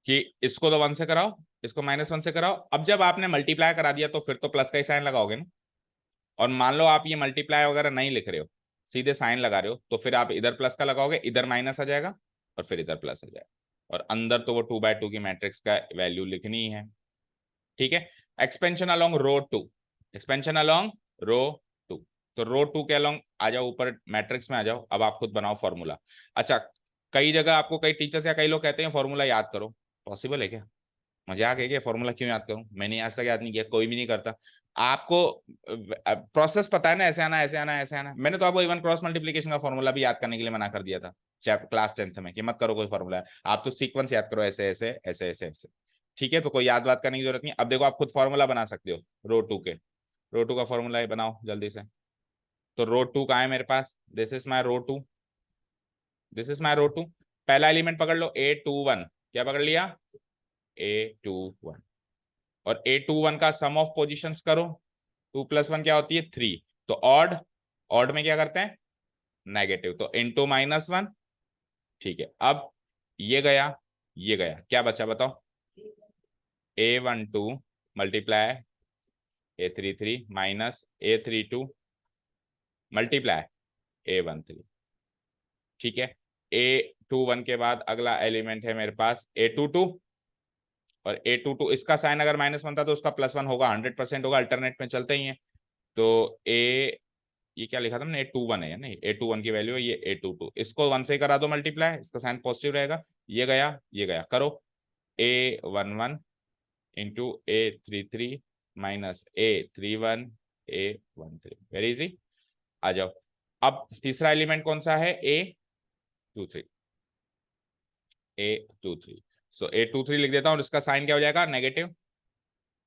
कि इसको तो 1 से कराओ, इसको -1 से कराओ। अब जब आपने मल्टीप्लाई करा दिया तो फिर तो प्लस का ही साइन लगाओगे ना। और मान लो आप ये मल्टीप्लाई वगैरह नहीं लिख रहे हो, सीधे साइन लगा रहे हो, तो फिर आप इधर प्लस का लगाओगे, इधर माइनस आ जाएगा और फिर इधर प्लस आ जाएगा। और अंदर तो वो 2/2 की मैट्रिक्स का वैल्यू लिखनी ही है। ठीक है, expansion along row two, expansion along row two. तो रो टू के अलोंग आ जाओ, ऊपर मैट्रिक्स में आ जाओ। अब आप खुद बनाओ फॉर्मूला। अच्छा, कई जगह आपको कई टीचर्स या कई लोग कहते हैं फॉर्मूला याद करो। पॉसिबल है क्या? मजाक है क्या? फॉर्मूला क्यों याद करूं? मैंने आज तक याद नहीं किया, कोई भी नहीं करता। आपको प्रोसेस पता है ना, ऐसे आना ऐसे आना ऐसे आना। मैंने तो आपको इवन क्रॉस मल्टीप्लिकेशन का फॉर्मूला भी याद करने के लिए मना कर दिया था क्लास 10th में, कि मत करो कोई फॉर्मूला, आप तो सीक्वेंस याद करो, ऐसे ऐसे ऐसे ऐसे ऐसे। ठीक है, तो कोई याद बात करने की जरूरत नहीं। अब देखो आप खुद फॉर्मूला बना सकते हो रो टू के। रो टू का फॉर्मूला बनाओ जल्दी से। तो रो टू कहाँ है मेरे पास? This is my row two, this is my row two. पहला एलिमेंट पकड़ लो A21, क्या पकड़ लिया? A21। और A21 का सम ऑफ पोजिशंस करो, 2 + 1 क्या होती है? 3। तो ऑड, ऑड में क्या करते हैं? नेगेटिव, तो इंटू -1। ठीक है, अब ये गया, ये गया, क्या बचा बताओ? A12 multiply A33 minus A32 multiply A13। ठीक है, A21 के बाद अगला एलिमेंट है मेरे पास A22। और A22 इसका साइन अगर -1 था तो उसका +1 होगा, 100% होगा, अल्टरनेट में चलते ही है। तो ए, ये क्या लिखा था मैंने? A21 है नहीं, A21 की वैल्यू है ये A22। इसको 1 से करा दो मल्टीप्लाई, इसका साइन पॉजिटिव रहेगा। ये गया करो, A11 into A33 minus A31 A13, very easy. आ जाओ, अब तीसरा एलिमेंट कौन सा है? A23, A23। सो A23 लिख देता हूँ और इसका साइन क्या हो जाएगा? नेगेटिव।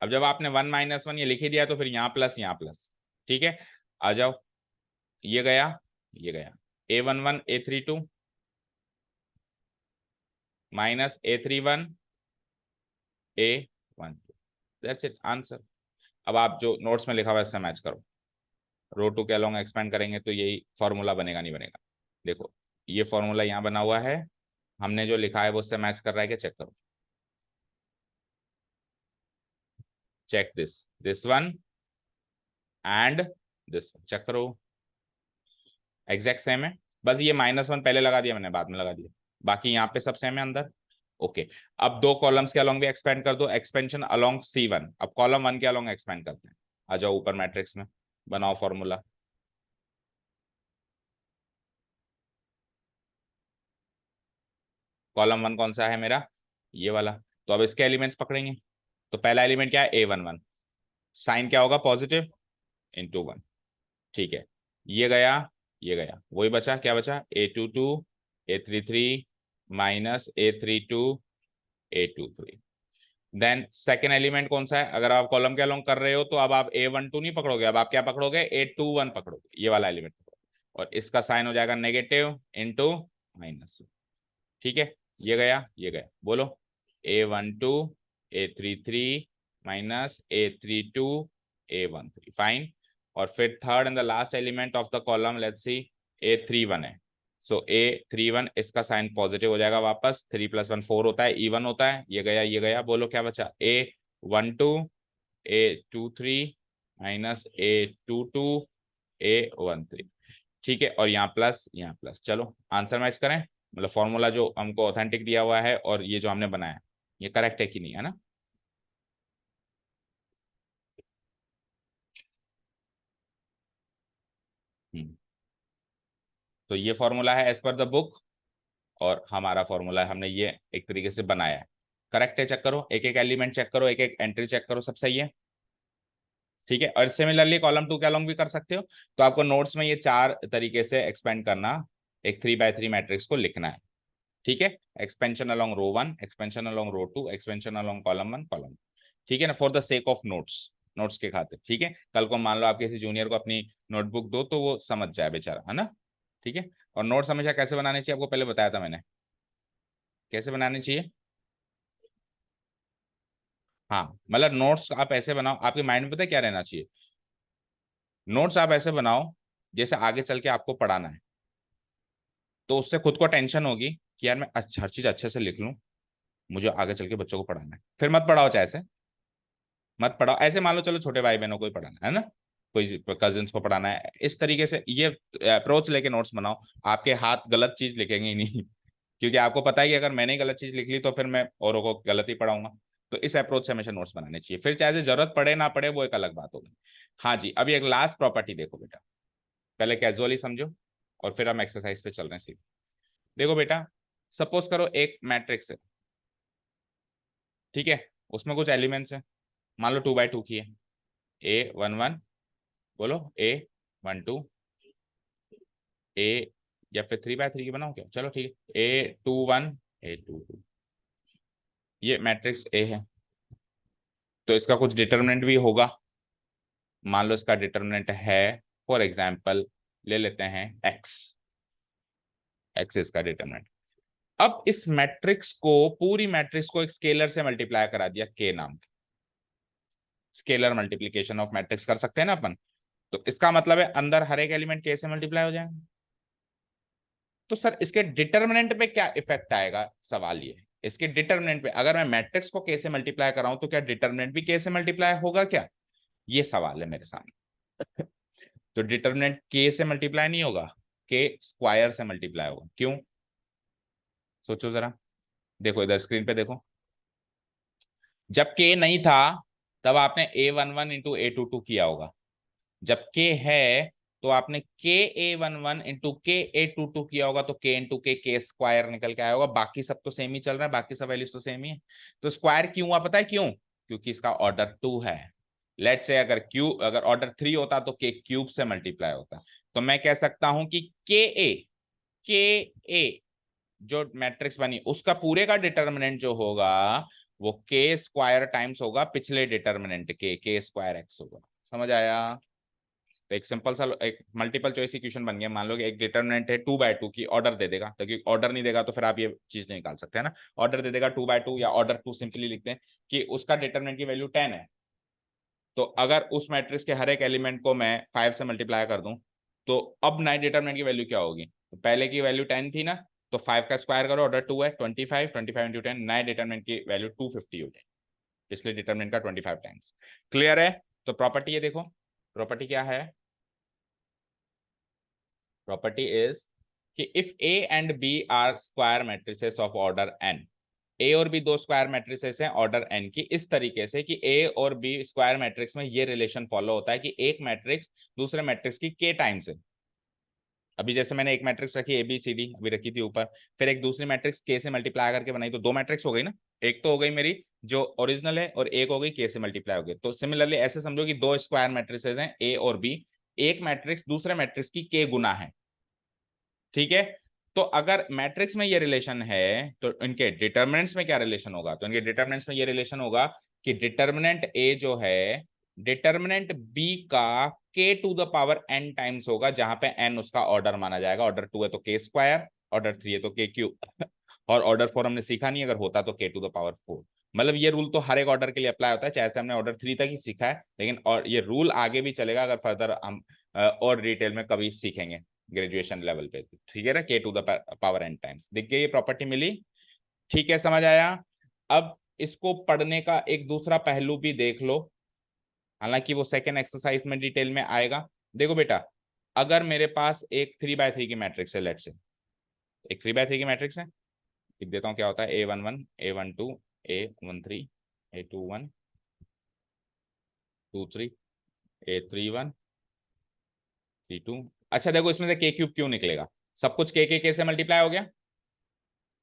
अब जब आपने 1 -1 ये लिख ही दिया तो फिर यहाँ प्लस यहाँ प्लस। ठीक है, आ जाओ, ये गया, ये गया, A11 A32 minus A31 A12, that's it, answer. अब आप जो नोट्स में लिखा हुआ है इससे मैच करो। रो टू के अलोंग एक्सपेंड करेंगे तो यही फॉर्मूला बनेगा, नहीं बनेगा? देखो ये फॉर्मूला यहाँ बना हुआ है, हमने जो लिखा है वो उससे मैच कर रहा है क्या? चेक करो, check this one and this one, check करो, एग्जैक्ट सेम है। बस ये -1 पहले लगा दिया मैंने, बाद में लगा दिया, बाकी यहाँ पे सब सेम है अंदर। ओके, अब दो कॉलम्स के अलोंग भी एक्सपेंड कर दो, एक्सपेंशन अलोंग C1। अब कॉलम 1 के अलोंग एक्सपेंड करते हैं। आ जाओ ऊपर मैट्रिक्स में, बनाओ फॉर्मूला। कॉलम 1 कौन सा है मेरा? ये वाला। तो अब इसके एलिमेंट्स पकड़ेंगे। तो पहला एलिमेंट क्या है? A11, साइन क्या होगा? Positive, into 1। ठीक है, ये गया, ये गया, वही बचा, क्या बचा? A22 A33 minus A32 A23। Then second element कौन सा है? अगर आप कॉलम के अलोंग कर रहे हो तो अब आप A12 नहीं पकड़ोगे, अब आप क्या पकड़ोगे? A21 पकड़ोगे, ये वाला एलिमेंट पकड़ोगे। और इसका साइन हो जाएगा नेगेटिव इंटू माइनस। ठीक है, ये गया, ये गया, बोलो A12 A33 minus A32 A13, fine. और फिर third and the last element of the column, let's see, A31 है। सो A31 इसका साइन पॉजिटिव हो जाएगा वापस, 3 + 1 4 होता है, इवन होता है। ये गया, ये गया, बोलो क्या बचा? A12 A23 minus A22 A13। ठीक है, और यहाँ प्लस, चलो आंसर मैच करें। मतलब फॉर्मूला जो हमको ऑथेंटिक दिया हुआ है और ये जो हमने बनाया, ये करेक्ट है कि नहीं, है ना? हम्म, तो ये फॉर्मूला है एज पर द बुक, और हमारा फॉर्मूला है, हमने ये एक तरीके से बनाया है। करेक्ट है? चेक करो, एक एक एलिमेंट चेक करो, एक एक एंट्री चेक करो, सब सही है। ठीक है, और सिमिलरली कॉलम 2 के अलोंग भी कर सकते हो। तो आपको नोट्स में ये चार तरीके से एक्सपेंड करना, एक 3x3 मैट्रिक्स को लिखना है। ठीक है, एक्सपेंशन अलोंग रो 1, एक्सपेंशन अलोंग रो 2, एक्सपेंशन अलोंग कॉलम 1 कॉलम। ठीक है ना, for the sake of notes, notes के खातिर। ठीक है, कल को मान लो आप किसी जूनियर को अपनी नोटबुक दो तो वो समझ जाए बेचारा, है ना? ठीक है, और नोट्स हमेशा कैसे बनाने चाहिए आपको पहले बताया था मैंने, कैसे बनाने चाहिए? हाँ मतलब नोट्स आप ऐसे बनाओ, आपके माइंड में पता है क्या रहना चाहिए, नोट्स आप ऐसे बनाओ जैसे आगे चल के आपको पढ़ाना है, तो उससे खुद को टेंशन होगी कि यार मैं अच्छा हर चीज अच्छे से लिख लूं, मुझे आगे चल के बच्चों को पढ़ाना है। फिर मत पढ़ाओ, चाहे ऐसे मत पढ़ाओ, ऐसे मान लो चलो छोटे भाई बहनों को ही पढ़ाना है ना, कोई कजिन्स को पढ़ाना है, इस तरीके से ये अप्रोच लेके नोट्स बनाओ। आपके हाथ गलत चीज लिखेंगे ही नहीं क्योंकि आपको पता है कि अगर मैंने ही गलत चीज लिख ली तो फिर मैं औरों को गलत ही पढ़ाऊंगा। तो इस अप्रोच से हमेशा नोट्स बनाने चाहिए, फिर चाहे से जरूरत पड़े ना पड़े वो एक अलग बात होगी। हाँ जी, अभी एक लास्ट प्रॉपर्टी देखो बेटा, पहले कैजुअली समझो और फिर हम एक्सरसाइज पे चल रहे हैं सीधे। देखो बेटा, सपोज करो एक मैट्रिक्स है, ठीक है, उसमें कुछ एलिमेंट्स है, मान लो 2 बाई 2 की है, A11, बोलो A12, ए, या फिर 3 बाई 3 की बनाओ क्या, चलो ठीक है, A21, A22, ये मैट्रिक्स ए है। तो इसका कुछ डिटर्मिनेंट भी होगा, मान लो इसका डिटर्मिनेंट है, फॉर एग्जाम्पल ले लेते हैं एक्स, एक्स इसका डिटर्मिनेंट। अब इस मैट्रिक्स को, पूरी मैट्रिक्स को एक स्केलर से मल्टीप्लाई करा दिया के नाम के, स्केलर मल्टीप्लीकेशन ऑफ मैट्रिक्स कर सकते हैं ना अपन। तो इसका मतलब है अंदर हर एक एलिमेंट के से मल्टीप्लाई हो जाएगा। तो सर इसके डिटर्मिनेंट पे क्या इफेक्ट आएगा, सवाल ये है इसके डिटर्मिनेंट पे, अगर मैं मैट्रिक्स को के से मल्टीप्लाई कराऊं तो क्या डिटर्मिनेंट भी के से मल्टीप्लाई होगा क्या, ये सवाल है मेरे सामने। तो डिटर्मिनेंट के से मल्टीप्लाई नहीं होगा, के स्क्वायर से मल्टीप्लाई होगा। क्यों, सोचो जरा, देखो इधर स्क्रीन पे देखो, जब के नहीं था तब आपने A11 × A22 किया होगा, जब के है तो आपने के A11 × के A22 किया होगा, तो के स्क्वायर निकल के आया होगा। बाकी सब तो सेम ही चल रहा है, बाकी सब वैल्यूज तो सेम ही है। तो स्क्वायर क्यों हुआ, पता है क्यों, क्योंकि इसका ऑर्डर 2 है। लेट से अगर ऑर्डर 3 होता तो के क्यूब से मल्टीप्लाई होता। तो मैं कह सकता हूं कि के ए जो मैट्रिक्स बनी उसका पूरे का डिटर्मिनेंट जो होगा वो के स्क्वायर टाइम्स होगा पिछले डिटर्मिनेंट के स्क्वायर एक्स होगा। समझ आया। तो एक सिंपल सा एक मल्टीपल चॉइस इक्वेशन बन गया। मान लो कि एक डिटर्मिनेंट है 2 बाई 2 की, ऑर्डर दे देगा, क्योंकि ऑर्डर नहीं देगा तो फिर आप ये चीज नहीं निकाल सकते है ना। ऑर्डर दे देगा 2 बाई 2, या ऑर्डर 2 सिंपली लिखते हैं कि उसका डिटर्मिनेंट की वैल्यू 10 है। तो अगर उस मैट्रिक्स के हर एक एलिमेंट को मैं 5 से मल्टीप्लाई कर दूं, तो अब नए डिटर्मिनेंट की वैल्यू क्या होगी, तो पहले की वैल्यू 10 थी ना, तो 5 का स्क्वायर करो, ऑर्डर 2 है, 25, 25 × 10, नए डिटर्मिनेंट की वैल्यू 250 हो जाएगी, पिछले डिटर्मिनेंट का 25 टाइम्स। क्लियर है। तो प्रॉपर्टी ये देखो, प्रॉपर्टी क्या है, प्रॉपर्टी इज कि if A and B are square matrices of order n, A और बी दो स्क्वायर मैट्रिसेस हैं ऑर्डर एन की, इस तरीके से कि ए और बी स्क्वायर मैट्रिक्स में ये रिलेशन फॉलो होता है कि एक मैट्रिक्स दूसरे मैट्रिक्स की के टाइम्स है। अभी जैसे मैंने एक मैट्रिक्स रखी ए बी सी डी अभी रखी थी ऊपर, फिर एक दूसरी मैट्रिक्स के से मल्टीप्लाई करके बनाई, तो 2 मैट्रिक्स हो गई ना। एक तो हो गई मेरी जो ओरिजिनल है और एक हो गई के से मल्टीप्लाई हो गई। तो सिमिलरली ऐसे समझो कि दो स्क्वायर मैट्रिसेस हैं ए और बी, एक मैट्रिक्स दूसरे मैट्रिक्स की के गुना है, ठीक है। तो अगर मैट्रिक्स में ये रिलेशन है तो इनके डिटर्मिनेंट्स में क्या रिलेशन होगा, तो इनके डिटर्मिनेंट्स में ये रिलेशन होगा कि डिटर्मिनेंट ए जो है डिटर्मिनेंट बी का k⁴n टाइम्स होगा, जहां पे n उसका ऑर्डर माना जाएगा। ऑर्डर 2 है तो के स्क्वायर, ऑर्डर 3 है तो के क्यूब, और ऑर्डर 4 हमने सीखा नहीं, अगर होता तो k⁴ मतलब ये रूल तो हर एक ऑर्डर के लिए अप्लाई होता है, चाहे से हमने ऑर्डर 3 तक ही सीखा है, लेकिन और ये रूल आगे भी चलेगा अगर फर्दर हम और डिटेल में कभी सीखेंगे ग्रेजुएशन लेवल पे, ठीक है ना। k⁴n टाइम्स दिख गई, ये प्रॉपर्टी मिली, ठीक है, समझ आया। अब इसको पढ़ने का एक दूसरा पहलू भी देख लो, हालांकि वो सेकेंड एक्सरसाइज में डिटेल में आएगा। देखो बेटा, अगर मेरे पास एक 3 बाई 3 की मैट्रिक्स है, लेट से एक 3 बाई 3 की मैट्रिक्स है, लिख देता हूँ क्या होता है, A11, A12, A13, A21, 23, A31, C2। अच्छा देखो इसमें से के क्यूब क्यों निकलेगा, सब कुछ के से मल्टीप्लाई हो गया,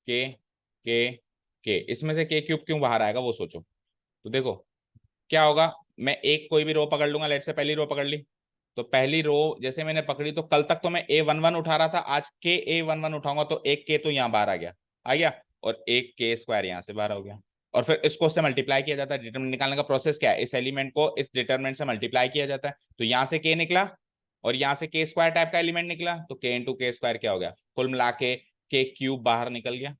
के इसमें से के क्यूब क्यों बाहर आएगा वो सोचो। तो देखो क्या होगा, मैं एक कोई भी रो पकड़ लूंगा, लेट से पहली रो पकड़ ली, तो पहली रो जैसे मैंने पकड़ी तो कल तक तो मैं A11 उठा रहा था, आज के A11 उठाऊंगा तो एक के तो यहाँ बाहर आ गया, आ गया, और एक के स्क्वायर यहाँ से बाहर हो गया, और फिर इसको से मल्टीप्लाई किया जाता है। डिटरमिनेंट निकालने का प्रोसेस क्या है, इस एलिमेंट को इस डिटरमिनेंट से मल्टीप्लाई किया जाता है, तो यहाँ से के निकला और यहाँ से के स्क्वायर टाइप का एलिमेंट निकला, तो के × के स्क्वायर क्या हो गया, कुल मिला के क्यूब बाहर निकल गया,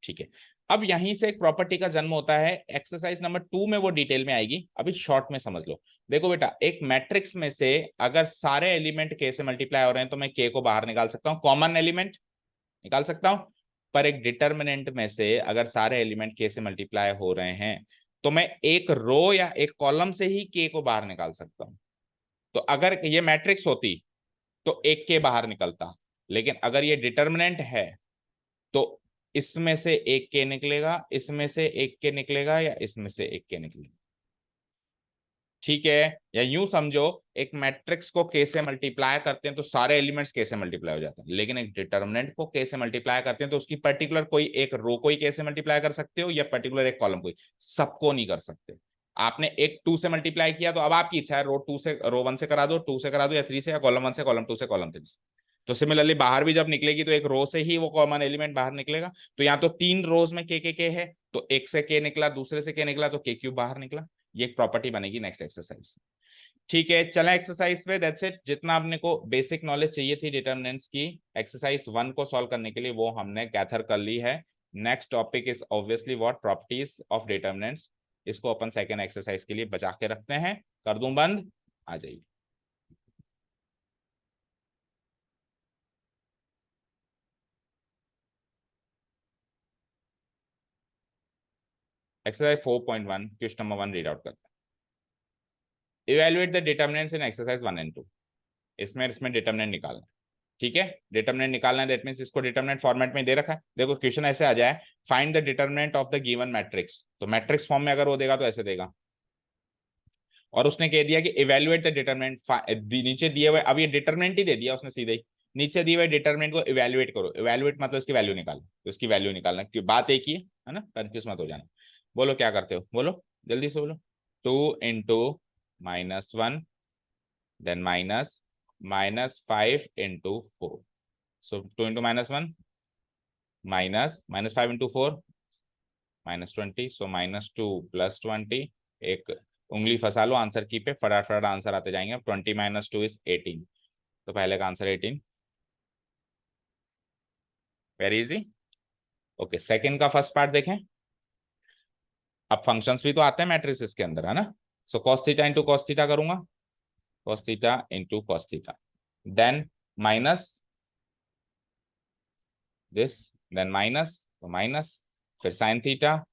ठीक है। अब यहीं से एक प्रॉपर्टी का जन्म होता है, एक्सरसाइज नंबर 2 में वो डिटेल में आएगी, अभी शॉर्ट में समझ लो। देखो बेटा, एक मैट्रिक्स में से अगर सारे एलिमेंट के से मल्टीप्लाई हो रहे हैं तो मैं के को बाहर निकाल सकता हूँ, कॉमन एलिमेंट निकाल सकता हूं। पर एक डिटर्मिनेंट में से अगर सारे एलिमेंट के से मल्टीप्लाई हो रहे हैं तो मैं एक रो या एक कॉलम से ही के को बाहर निकाल सकता हूं। तो अगर ये मैट्रिक्स होती तो एक के बाहर निकलता, लेकिन अगर ये डिटर्मिनेंट है तो इसमें से एक के निकलेगा, इसमें से एक के निकलेगा, या इसमें से एक के निकलेगा। ठीक है, या यूं समझो, एक मैट्रिक्स को के से मल्टीप्लाई करते हैं तो सारे एलिमेंट्स के से मल्टीप्लाई हो जाते हैं, लेकिन एक डिटर्मिनेंट को के से मल्टीप्लाई करते हैं तो उसकी पर्टिकुलर कोई एक रो को ही के से मल्टीप्लाई कर सकते हो, या पर्टिकुलर एक कॉलम को ही, सबको नहीं कर सकते। आपने एक 2 से मल्टीप्लाई किया तो अब आपकी इच्छा है रो 2 से रो 1 से करा दो, 2 से करा दो, या 3 से, या कॉलम 1 से, कॉलम 2 से, कॉलम 3 से। तो सिमिलरली बाहर भी जब निकलेगी तो एक रो से ही वो कॉमन एलिमेंट बाहर निकलेगा। तो यहाँ तो 3 रोज में के है, तो एक से के निकला, दूसरे से के निकला, तो के क्यूब बाहर निकला। ये एक प्रॉपर्टी बनेगी नेक्स्ट एक्सरसाइज। ठीक है, चलें एक्सरसाइज पे। दैट्स इट, जितना आपने को बेसिक नॉलेज चाहिए थी डिटर्मिनेंट्स की एक्सरसाइज 1 को सॉल्व करने के लिए वो हमने गैदर कर ली है। Next topic is obviously what, properties of determinants. इसको अपन सेकेंड एक्सरसाइज के लिए बचा के रखते हैं। कर दूं बंद, आ जाइए। Exercise 4.1 question number 1 read out करते हैं। Evaluate the determinants in exercise 1 and 2। इसमें डिटर्मिनेंट निकालना है। ठीक है, डिटर्मिनेंट निकालना है, दैट मींस इसको डिटर्मिनेंट फॉर्मेट में दे रखा है। देखो क्वेश्चन ऐसे आ जाए, find the determinant of the given matrix, तो मैट्रिक्स फॉर्म में अगर वो देगा तो ऐसे देगा, और उसने कह दिया कि इवेल्युएट द डिटरमिनेंट, नीचे दिए हुए, अब ये डिटरमिनेंट ही दे दिया उसने सीधे ही, नीचे दिए हुए डिटरमिनेंट को इवेल्युएट करो। इवेल्युएट मतलब इसकी वैल्यू निकालो, तो इसकी वैल्यू निकालना, क्योंकि बात एक ही है ना, कंफ्यूज मत हो जाना। बोलो क्या करते हो, बोलो जल्दी से बोलो। 2 × -1, देन -5 × 4, सो 2 × -1 -5 × 4 -20, सो -2 + 20। एक उंगली फंसा लो आंसर की पे, फटाफट आंसर आते जाएंगे। 20 - 2 = 18, तो पहले का answer 18, very easy. Okay, second का फर्स्ट पार्ट देखें। अब फंक्शंस भी तो आते हैं मैट्रिसेस के अंदर, है ना। So cos theta into cos theta करूंगा, cos theta into cos theta, then minus this, then minus, तो माइनस, फिर sine theta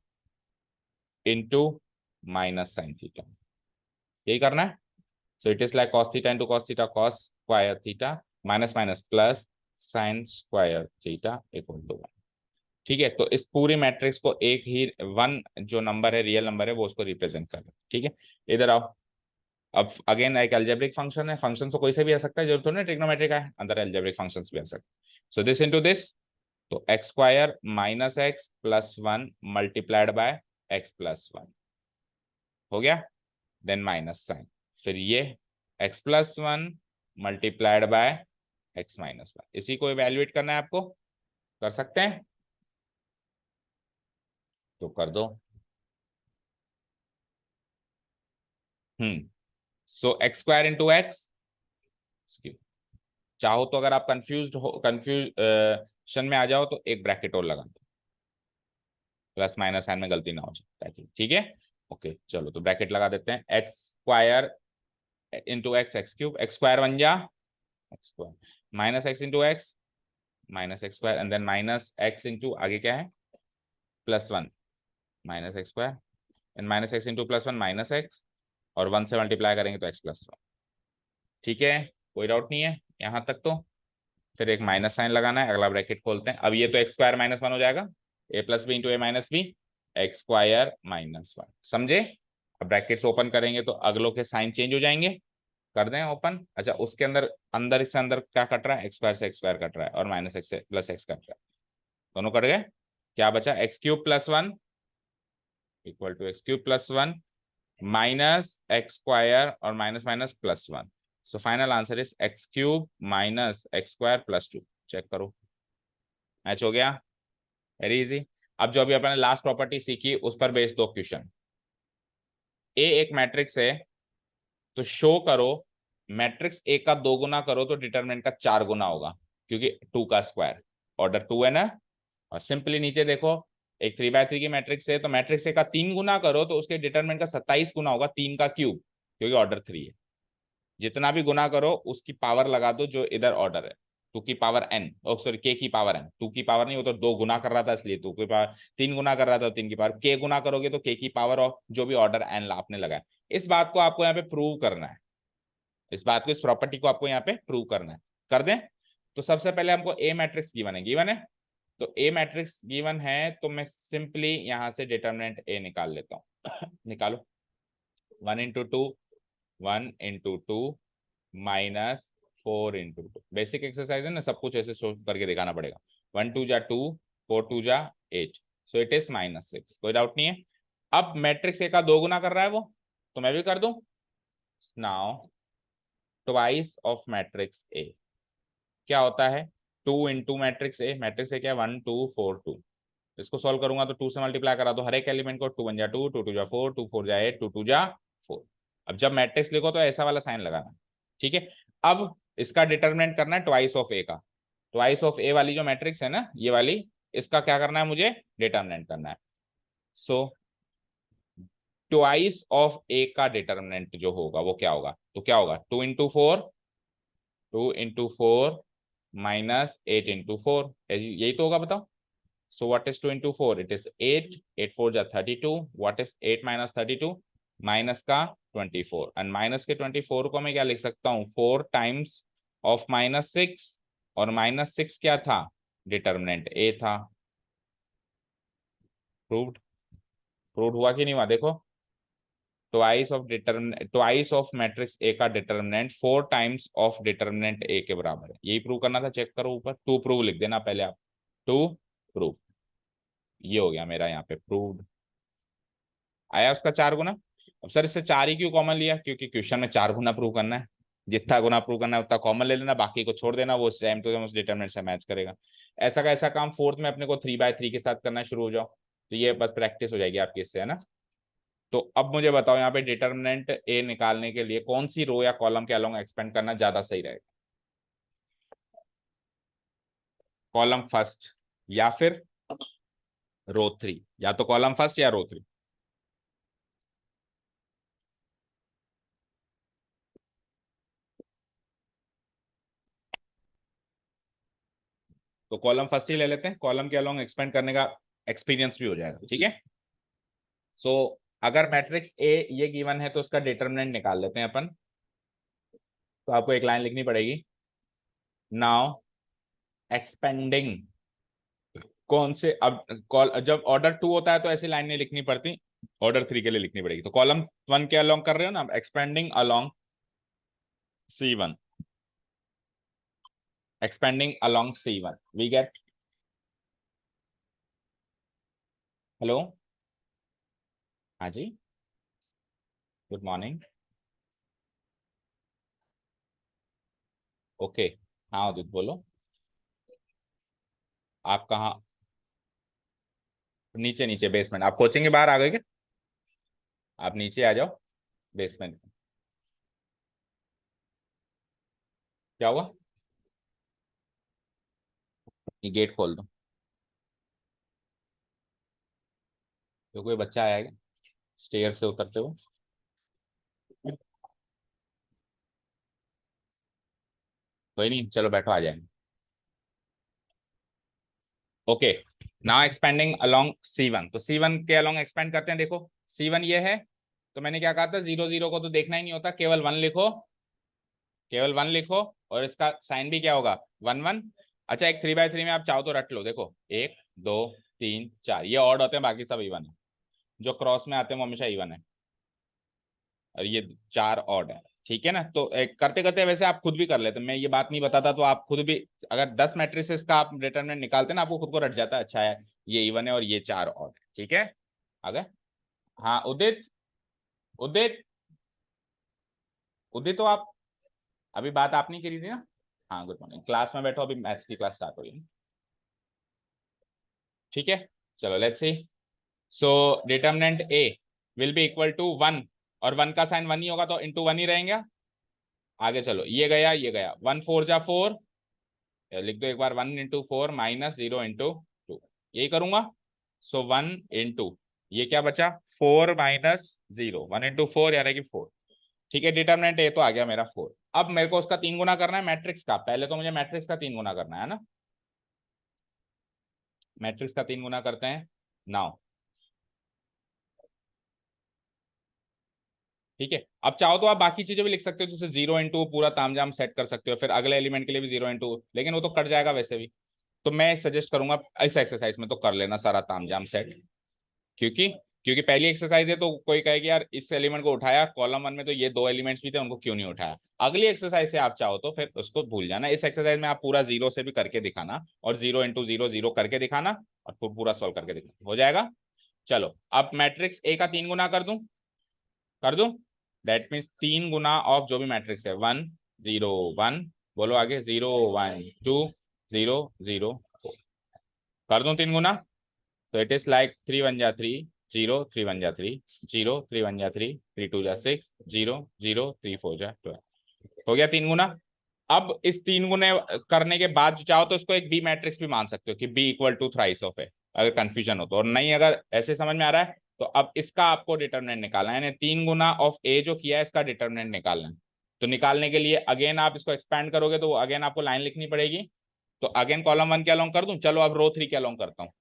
into minus sine theta, यही करना है। So it is like cos theta into cos theta, cos square theta minus minus plus sine square theta equal to 1। ठीक है, तो इस पूरी मैट्रिक्स को एक ही वन जो नंबर है, रियल नंबर है, वो उसको रिप्रेजेंट कर रहे हैं। ठीक है, इधर आओ। अब अगेन एक एल्जेब्रिक फंक्शन है, फंक्शन तो कोई से भी आ सकता है, जरूरत थोड़ी ना ट्रिग्नोमेट्रिक का है, अंदर एल्जेब्रिक फंक्शंस भी आ सकते हैं। सो दिस इनटू दिस, तो x square minus x plus 1 multiplied by x plus 1 हो गया, देन माइनस साइन, फिर ये x plus 1 multiplied by x minus 1, इसी को इवेल्युएट करना है आपको, कर सकते हैं तो कर दो। सो एक्स स्क्वायर इंटू एक्स, चाहो तो अगर आप कंफ्यूजन में आ जाओ तो एक ब्रैकेट और लगा दो, प्लस माइनस साइन में गलती ना हो जाए ताकि, ठीक है। ओके चलो, तो ब्रैकेट लगा देते हैं, x square into x, x cube, x square बन जा x square, minus x into x minus x square, and then minus x into आगे क्या है plus 1 minus x square, and minus x into plus 1 minus x, और 1 से multiply करेंगे तो x plus 1। ठीक है, कोई डाउट नहीं है यहाँ तक तो। फिर एक माइनस साइन लगाना है, अगला ब्रैकेट खोलते हैं। अब ये तो एक्स स्क्वायर माइनस 1 हो जाएगा, A plus B into A minus B, x square minus 1, समझे। अब ब्रैकेट्स ओपन करेंगे तो अगलों के साइन चेंज हो जाएंगे, कर दें ओपन। अच्छा, उसके अंदर अंदर इससे अंदर क्या कट रहा है, एक्स स्क्वायर से एक्स स्क्वायर कट रहा है, और माइनस एक्स से प्लस एक्स कट रहा है, दोनों कट गए। क्या बचा, x cube plus 1 equal to x cube plus 1 minus x square और minus minus plus 1। So final answer is x cube minus x square plus 2। Check करो, match हो गया, वेरी इजी। अब जो अभी अपने लास्ट प्रॉपर्टी सीखी उस पर बेस्ड दो क्वेश्चन। ए एक मैट्रिक्स है, तो शो करो मैट्रिक्स ए का 2 गुना करो तो डिटरमिनेंट का 4 गुना होगा, क्योंकि 2 का स्क्वायर, ऑर्डर 2 है ना। और सिंपली नीचे देखो, एक 3x3 की मैट्रिक्स है तो मैट्रिक्स ए का 3 गुना करो तो उसके डिटरमिनेंट का 27 गुना होगा, 3 का क्यूब, क्योंकि ऑर्डर 3 है। जितना भी गुना करो उसकी पावर लगा दो जो इधर ऑर्डर है, 2 की पावर n, ओ सॉरी k की पावर n, 2 की पावर नहीं, वो तो 2 गुना कर रहा था इसलिए 2 की पावर, 3 गुना कर रहा था 3 की पावर, k गुना करोगे तो k की पावर ऑफ जो भी ऑर्डर n आपने लगाया। इस बात को आपको यहाँ पे प्रूव करना है, इस बात को, इस प्रॉपर्टी को आपको यहाँ पे प्रूव करना है। कर दें? तो सबसे पहले हमको ए मैट्रिक्स गिवन है, गिवन है, तो ए मैट्रिक्स गिवन है तो मैं सिंपली यहां से डिटर्मिनेंट ए निकाल लेता हूं। निकालो, 1 into 2, 1 into 2 -4 into 2, basic exercise है ना, सब कुछ ऐसे सोच करके दिखाना पड़ेगा। 1 2 जा 2, 4 2 जा 8, सो इट इज -6, कोई डाउट नहीं है। अब मैट्रिक्स ए का 2 गुना कर रहा है वो, तो मैं भी कर दूं। Now twice of matrix A क्या होता है, 2 into मैट्रिक्स ए क्या है, 1 2 4 2, इसको सॉल्व करूंगा तो 2 से मल्टीप्लाई करा दो हर एक एलिमेंट को, 2 1 जा 2, 2 2 जा 4, 2 4 जा 8, 2 2 जा 4। अब जब मैट्रिक्स लिखो तो ऐसा वाला साइन लगाना, ठीक है। अब इसका डिटरमिनेंट करना है ट्वाइस ऑफ ए का, ट्वाइस ऑफ ए वाली जो मैट्रिक्स है ना ये वाली, इसका क्या करना है मुझे, डिटरमिनेंट करना है। सो ट्वाइस ऑफ ए का डिटरमिनेंट जो होगा वो क्या होगा, तो क्या होगा, 2 into 4, 2 into 4 -8 into 4, यही तो होगा, बताओ। So what is 2 into 4? It is 8, 8 4 जा 32, what is 8 minus 32? माइनस का 24, और माइनस के 24 को मैं क्या लिख सकता हूँ, 4 times of -6, और -6 क्या था, डिटर्मिनेंट ए था। प्रूव्ड, प्रूव्ड हुआ कि नहीं हुआ, देखो, ट्वाइस ऑफ मैट्रिक्स ए का डिटर्मिनेंट 4 times ऑफ डिटर्मिनेंट ए के बराबर है, यही प्रूव करना था। चेक करो ऊपर, टू प्रूव लिख देना पहले आप, टू प्रूव, ये हो गया मेरा यहाँ पे प्रूव्ड। आया उसका 4 गुना। अब सर इससे 4 ही क्यों कॉमन लिया, क्योंकि क्वेश्चन में 4 गुना प्रूव करना है, जितना गुना प्रूव करना है उतना कॉमन ले लेना, बाकी को छोड़ देना, वो सेम टू सेम उस डिटरमिनेंट से मैच करेगा। ऐसा का ऐसा काम फोर्थ में अपने को 3/3 के साथ करना शुरू हो जाओ, तो ये बस प्रैक्टिस हो जाएगी आपकी इससे, है ना। तो अब मुझे बताओ यहाँ पे डिटरमिनेंट ए निकालने के लिए कौन सी रो या कॉलम के अलोंग एक्सपेंड करना ज्यादा सही रहेगा, कॉलम फर्स्ट या फिर रो 3, या तो कॉलम फर्स्ट या रो 3। तो कॉलम फर्स्ट ही ले लेते हैं, कॉलम के अलोंग एक्सपेंड करने का एक्सपीरियंस भी हो जाएगा, ठीक है। सो अगर मैट्रिक्स ए ये गिवन है तो उसका डिटरमिनेंट निकाल लेते हैं अपन। तो आपको एक लाइन लिखनी पड़ेगी, नाउ एक्सपेंडिंग, कौन से, अब जब ऑर्डर 2 होता है तो ऐसी लाइन नहीं लिखनी पड़ती, ऑर्डर 3 के लिए लिखनी पड़ेगी। तो कॉलम 1 के अलोंग कर रहे हो ना, expanding along C1, expanding along C1, we get, hello, हाँ जी, गुड मॉर्निंग, ओके, हाँ उदित बोलो, आप कहाँ, नीचे नीचे बेसमेंट, आप कोचिंग के बाहर आ गए क्या, आप नीचे आ जाओ बेसमेंट। क्या हुआ, ये गेट खोल दो, तो कोई बच्चा आएगा स्टेयर से उतरते हुए, कोई नहीं, चलो बैठो, आ जाएंगे। Okay, now expanding along C1, तो C1 के अलोंग एक्सपेंड करते हैं। देखो C1 ये है, तो मैंने क्या कहा था, 0 0 को तो देखना ही नहीं होता, केवल 1 लिखो, केवल 1 लिखो, और इसका साइन भी क्या होगा, 1 1। अच्छा, एक 3/3 में आप चाहो तो रट लो, देखो 1 2 3 4, ये ऑड होते हैं, बाकी सब इवन है, जो क्रॉस में आते हैं वो हमेशा इवन है, और ये 4 ऑड है, ठीक है ना। तो करते करते वैसे आप खुद भी कर लेते, मैं ये बात नहीं बताता तो आप खुद भी, अगर 10 मैट्रिसेस का आप डिटरमिनेंट निकालते ना, आपको खुद को रट जाता है, अच्छा है ये इवन है और ये 4 ऑड है, ठीक है। आगे, हाँ उदित, उदित, उदित, तो आप, अभी बात आप नहीं करी थी ना, हाँ गुड मॉर्निंग, क्लास में बैठो, अभी मैथ्स की क्लास स्टार्ट होगी, ठीक है। चलो let's see, so determinant A will be equal to 1, और 1 का साइन 1 ही होगा तो इंटू 1 ही रहेंगे। आगे चलो, ये गया ये गया, 1 4 जा 4, लिख दो एक बार, 1 into 4 -0 into 2, यही करूंगा। सो 1 into ये क्या बचा 4 माइनस 0, 1 into 4 यानी कि 4। ठीक है, डिटरमिनेंट ए तो आ गया मेरा 4। अब मेरे को उसका 3 गुना करना है मैट्रिक्स का। पहले तो मुझे मैट्रिक्स का 3 गुना करना है ना, मैट्रिक्स का 3 गुना करते हैं नाउ। ठीक है, अब चाहो तो आप बाकी चीजें भी लिख सकते हो, जैसे 0 into पूरा तामझाम सेट कर सकते हो, फिर अगले एलिमेंट के लिए भी 0 into, लेकिन वो तो कट जाएगा वैसे भी। तो मैं सजेस्ट करूंगा इस एक्सरसाइज में तो कर लेना सारा तामझाम सेट, क्योंकि क्योंकि पहली एक्सरसाइज है तो कोई कहे कि यार इस एलिमेंट को उठाया कॉलम 1 में, तो ये 2 एलिमेंट्स भी थे उनको क्यों नहीं उठाया। अगली एक्सरसाइज से आप चाहो तो फिर उसको भूल जाना। इस एक्सरसाइज में आप पूरा 0 से भी करके दिखाना, और 0 into 0 0 करके दिखाना, और फिर पूरा सॉल्व करके दिखाना, हो जाएगा। चलो, अब मैट्रिक्स ए का 3 गुना कर दूं। दैट मीन्स 3 गुना ऑफ जो भी मैट्रिक्स है, 1 0 1, बोलो आगे 0 1 2 0 0 कर दूं 3 गुना। तो इट इज लाइक 3 1 जा 3 0 3 1 जा 3 0 3 1 जा 3 3 2 जा 6 0 0 3 4 जा 12, हो गया 3 गुना। अब इस 3 गुने करने के बाद जो चाहो तो इसको एक बी मैट्रिक्स भी मान सकते हो कि B equal to thrice of A, अगर कंफ्यूजन हो तो। और नहीं अगर ऐसे समझ में आ रहा है तो अब इसका आपको डिटरमिनेंट निकालना है, यानी 3 गुना ऑफ ए जो किया है इसका डिटरमिनेंट निकालना है। तो निकालने के लिए अगेन आप इसको एक्सपैंड करोगे तो अगेन आपको लाइन लिखनी पड़ेगी। तो अगेन कॉलम 1 के अलोंग कर दूं, चलो अब रो 3 के अलोंग करता हूँ।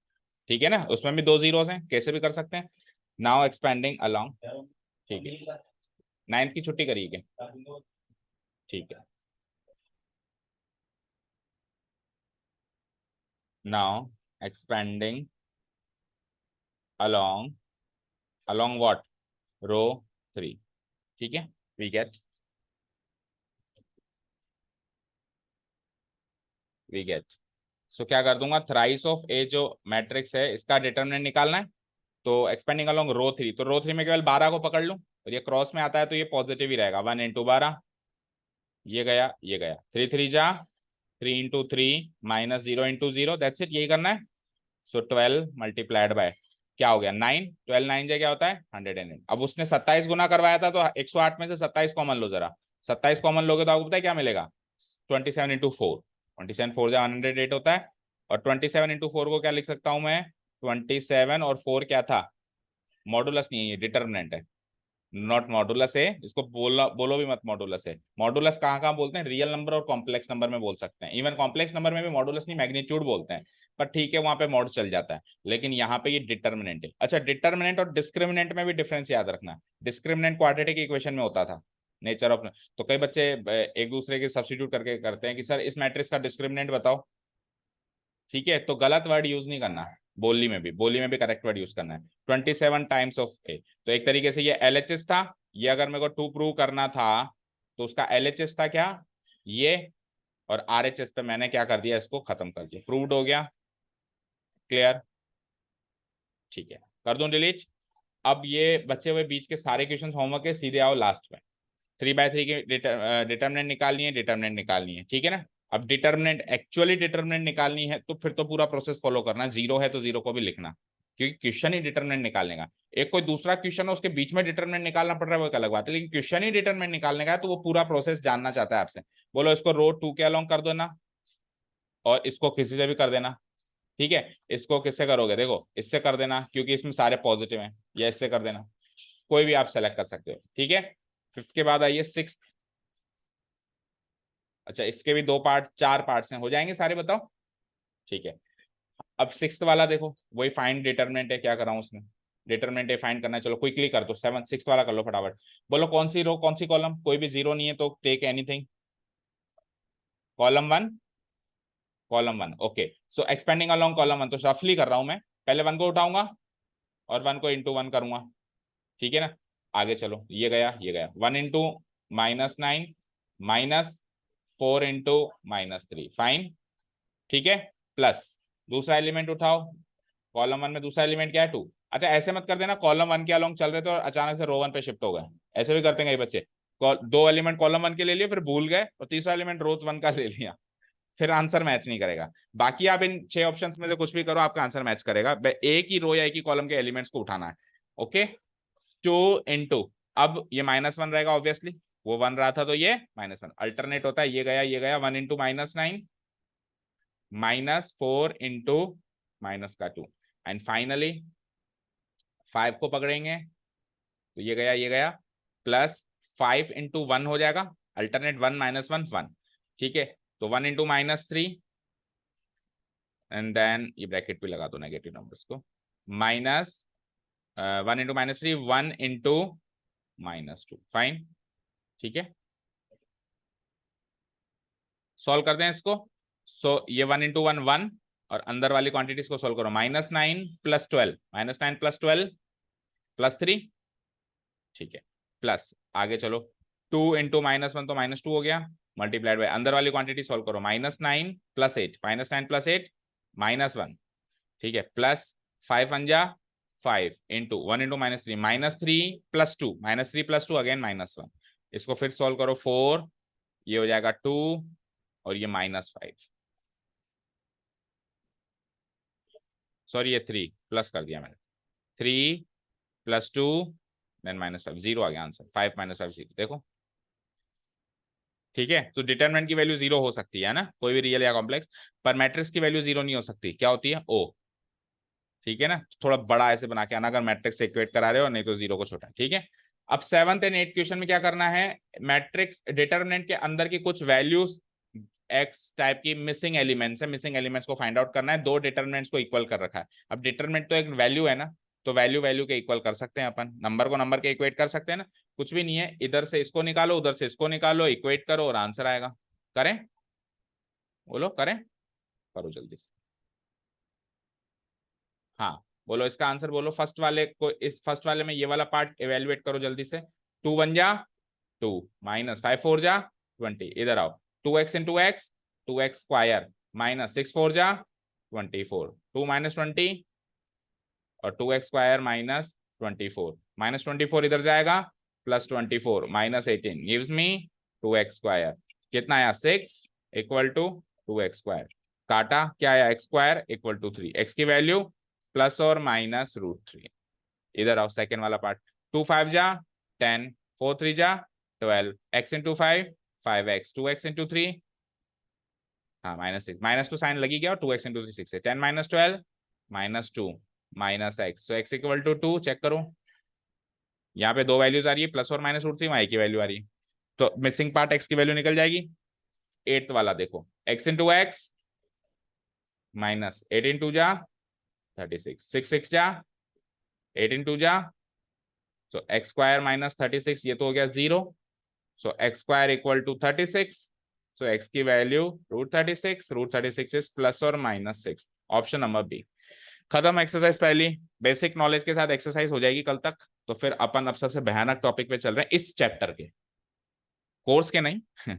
ठीक है ना, उसमें भी 2 जीरोस हैं, कैसे भी कर सकते हैं। Now expanding along. ठीक है, 9th की छुट्टी करिए क्या? ठीक है, now expanding along, along what, row 3। ठीक है, we get we get so क्या कर दूंगा, थ्राइस ऑफ ए जो मैट्रिक्स है इसका डिटरमिनेंट निकालना है। तो एक्सपेंडिंग अलोंग रो 3, तो रो 3 में केवल 12 को पकड़ लूं, और ये क्रॉस में आता है तो ये पॉजिटिव ही रहेगा। 1 into 12, ये गया ये गया, 3 3 जा 3 into 3 minus 0 into 0, that's it, यही करना है। सो 12 मल्टीप्लाइड बाय क्या हो गया 9, 12 9 जा क्या होता है 108। अब उसने 27 गुना करवाया था तो 108 में से 27 कॉमन लो जरा, 27 कॉमन लोगे तो आपको पता है क्या मिलेगा, 27 into 4, 27 4 जा 108 होता है। और 27 into 4 को क्या लिख सकता हूं मैं, 27 और 4 क्या था, मॉडुलस नहीं है, ये डिटर्मिनेंट है, नॉट मॉडुलस है। इसको बोलो भी मत मॉडुलस है। मॉडुलस कहाँ कहाँ बोलते हैं, रियल नंबर और कॉम्प्लेक्स नंबर में बोल सकते हैं, इवन कॉम्प्लेक्स नंबर में भी मॉडुलस नहीं मैग्नीट्यूड बोलते हैं, पर ठीक है वहां पे मॉड चल जाता है। लेकिन यहाँ पे ये डिटर्मिनेंट है। अच्छा, डिटर्मिनेंट और डिस्क्रिमिनेंट में भी डिफरेंस याद रखना। डिस्क्रिमिनेंट क्वाड्रेटिक इक्वेशन में होता था, नेचर ऑफ, तो कई बच्चे एक दूसरे के सब्स्टिट्यूट करके करते हैं कि सर इस मैट्रिक्स का डिस्क्रिमिनेंट बताओ। ठीक है, तो गलत वर्ड यूज नहीं करना, बोली में भी करेक्ट वर्ड यूज करना है। 27 टाइम्स ऑफ ए, तो एक तरीके से ये एलएचएस था, ये अगर मेरे को 2 प्रूव करना था तो उसका एलएचएस था क्या, ये, और आरएचएस पे मैंने क्या कर दिया, इसको खत्म कर दिया, प्रूव्ड हो गया। क्लियर, ठीक है, कर दूं डिलीट। अब ये बचे हुए बीच के सारे क्वेश्चन होमवर्क है, सीधे आओ लास्ट में। 3/3 की डिटर्मिनेंट निकालनी है, डिटर्मिनेंट निकालनी है, ठीक है ना। अब डिटर्मिनेंट एक्चुअली डिटर्मिनेंट निकालनी है तो फिर तो पूरा प्रोसेस फॉलो करना, 0 है तो 0 को भी लिखना, क्योंकि क्वेश्चन ही डिटर्मिनेंट निकालने का। एक कोई दूसरा क्वेश्चन है उसके बीच में डिटर्मिनेंट निकालना पड़ रहा है वो एक अलग बात है, लेकिन क्वेश्चन ही डिटर्मिनेंट निकालने का है तो वो पूरा प्रोसेस जानना चाहता है आपसे। बोलो इसको रो 2 के अलोंग कर देना, और इसको किसी से भी कर देना। ठीक है, इसको किससे करोगे, देखो इससे कर देना क्योंकि इसमें सारे पॉजिटिव हैं, या इससे कर देना, कोई भी आप सेलेक्ट कर सकते हो। ठीक है, फिफ्थ के बाद आइए सिक्स। अच्छा, इसके भी 2 पार्ट 4 पार्ट्स हैं, हो जाएंगे सारे, बताओ। ठीक है, अब सिक्स वाला देखो, वही फाइंड डिटरमिनेंट है, क्या कर रहा हूँ उसमें, डिटरमिनेंट है फाइंड करना है। चलो क्विकली कर दो, 7 6 वाला कर लो फटाफट। बोलो कौन सी रो कौन सी कॉलम, कोई भी 0 नहीं है तो take anything. Column 1, column 1, okay. So expanding along column 1, तो रफली कर रहा हूं मैं, पहले 1 को उठाऊंगा और 1 को इंटू 1 करूंगा। ठीक है ना, आगे चलो, ये गया 1 इंटू -9 माइनस 4 इंटू -3, फाइन। ठीक है, प्लस दूसरा एलिमेंट उठाओ, कॉलम 1 में दूसरा एलिमेंट क्या है 2। अच्छा, ऐसे मत कर देना कॉलम 1 के अलोंग चल रहे थे और अचानक से रो 1 पे शिफ्ट हो गए, ऐसे भी करते हैं कई बच्चे। 2 एलिमेंट कॉलम 1 के ले लिए, फिर भूल गए और तीसरा एलिमेंट रो 1 का ले लिया, फिर आंसर मैच नहीं करेगा। बाकी आप इन 6 ऑप्शंस में से कुछ भी करो, आपका आंसर मैच करेगा। एक ही रो या एक ही कॉलम के एलिमेंट्स को उठाना है। ओके, 2 इंटू, अब ये -1 रहेगा ऑब्वियसली, वो 1 रहा था तो ये -1 अल्टरनेट होता है, ये गया 1 इंटू -9 -4 इंटू माइनस का 2। एंड फाइनली 5 को पकड़ेंगे तो ये गया प्लस 5 इंटू 1 हो जाएगा, अल्टरनेट 1 माइनस 1 1, ठीक है। तो 1 इंटू -3 एंड देन ये ब्रैकेट भी लगा दो नेगेटिव नंबर्स को, माइनस 1 इंटू -3 1 इंटू -2, फाइन, ठीक है। सॉल्व करते हैं इसको। सो ये 1 इंटू 1 1 और अंदर वाली क्वांटिटीज को सॉल्व करो, -9 + 12 -9 + 12 + 3, ठीक है, प्लस आगे चलो 2 इंटू -1 तो -2 हो गया, मल्टीप्लाइड बाय अंदर वाली क्वांटिटी सॉल्व करो, -9 + 8 -9 + 8 -1, ठीक है, प्लस 5 × 5 इंटू 1 इंटू -3 -3 + 2 -3 + 2 अगेन -1, इसको फिर सॉल्व करो 4, ये हो जाएगा 2 और ये -5, सॉरी ये 3 प्लस कर दिया मैंने, 3 + 2 देन -5, 0 आ गया आंसर, 5 - 5 0, देखो, ठीक है। तो डिटरमिनेंट की वैल्यू 0 हो सकती है ना, कोई भी रियल या कॉम्प्लेक्स, पर मैट्रिक्स की वैल्यू 0 नहीं हो सकती, क्या होती है, ओ, ठीक है ना। थोड़ा बड़ा ऐसे बना के आना अगर मैट्रिक्स से इक्वेट करा रहे हो, नहीं तो 0 को छोटा, ठीक है। अब 7th एंड 8th क्वेश्चन में क्या करना है, मैट्रिक्स डिटरमिनेंट के अंदर की कुछ वैल्यूज एक्स टाइप की मिसिंग एलिमेंट्स है, मिसिंग एलिमेंट्स को फाइंड आउट करना है, दो डिटरमिनेंट्स को इक्वल कर रखा है। अब डिटरमिनेंट तो एक वैल्यू है ना, तो वैल्यू वैल्यू के इक्वल कर सकते हैं अपन, नंबर को नंबर के इक्वेट कर सकते हैं ना, कुछ भी नहीं है, इधर से इसको निकालो उधर से इसको निकालो, इक्वेट करो और आंसर आएगा। करें, बोलो करें, करो जल्दी से, हाँ बोलो इसका आंसर बोलो, फर्स्ट वाले को, इस फर्स्ट वाले में ये वाला पार्ट इवेल्युएट करो जल्दी से, 2 1 जा 2 -5 4 जा 20, इधर आओ, 2x into x 2x square -6 4 जा 24, 2 - 20 और 2x स्क्वायर -24, -24 इधर जाएगा, +24 -18 गिव्स मी 2x स्क्वायर, कितना आया 6 = 2x स्क्वायर, काटा क्या आया x स्क्वायर = 3, x की वैल्यू प्लस और माइनस √3, इधर आओ सेकेंड वाला पार्ट, 2 5 जा 10 4 3 जा 12, x into 5 5x, 2x into 3, हाँ -6, -2 साइन लगी गया और 2x इंटू 3 6 है, 10 - 12 -2 -x, तो x = 2, चेक करो, यहाँ पे दो वैल्यूज आ रही है, प्लस और -√3, वहाँ की वैल्यू आ रही है, तो मिसिंग पार्ट x की वैल्यू निकल जाएगी। 8th वाला देखो, x इंटू एक्स -8 इंटू जा 36, 6 6 जा 8 इंटू जा, तो x स्क्वायर -36, ये तो हो गया 0, सो x स्क्वायर = 36, सो x की वैल्यू √36, √36 इज प्लस और -6, ऑप्शन नंबर बी। खत्म एक्सरसाइज पहली, बेसिक नॉलेज के साथ एक्सरसाइज हो जाएगी कल तक, तो फिर अपन अब सबसे भयानक टॉपिक पे चल रहे हैं इस चैप्टर के, कोर्स के नहीं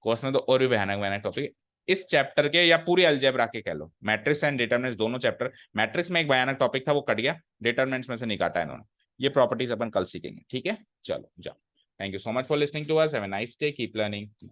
कोर्स में तो और भी भयानक भयानक टॉपिक, इस चैप्टर के या पूरी अलजेब्रा के कह लो, मैट्रिक्स एंड डिटरमिनेंट्स दोनों चैप्टर, मैट्रिक्स में एक भयानक टॉपिक था वो कट गया, डिटरमिनेंट्स में से नहीं काटा इन्होंने, ये प्रॉपर्टीज अपन कल सीखेंगे, ठीक है, चलो जाओ, thank you so much for listening to us, have a nice day, keep learning.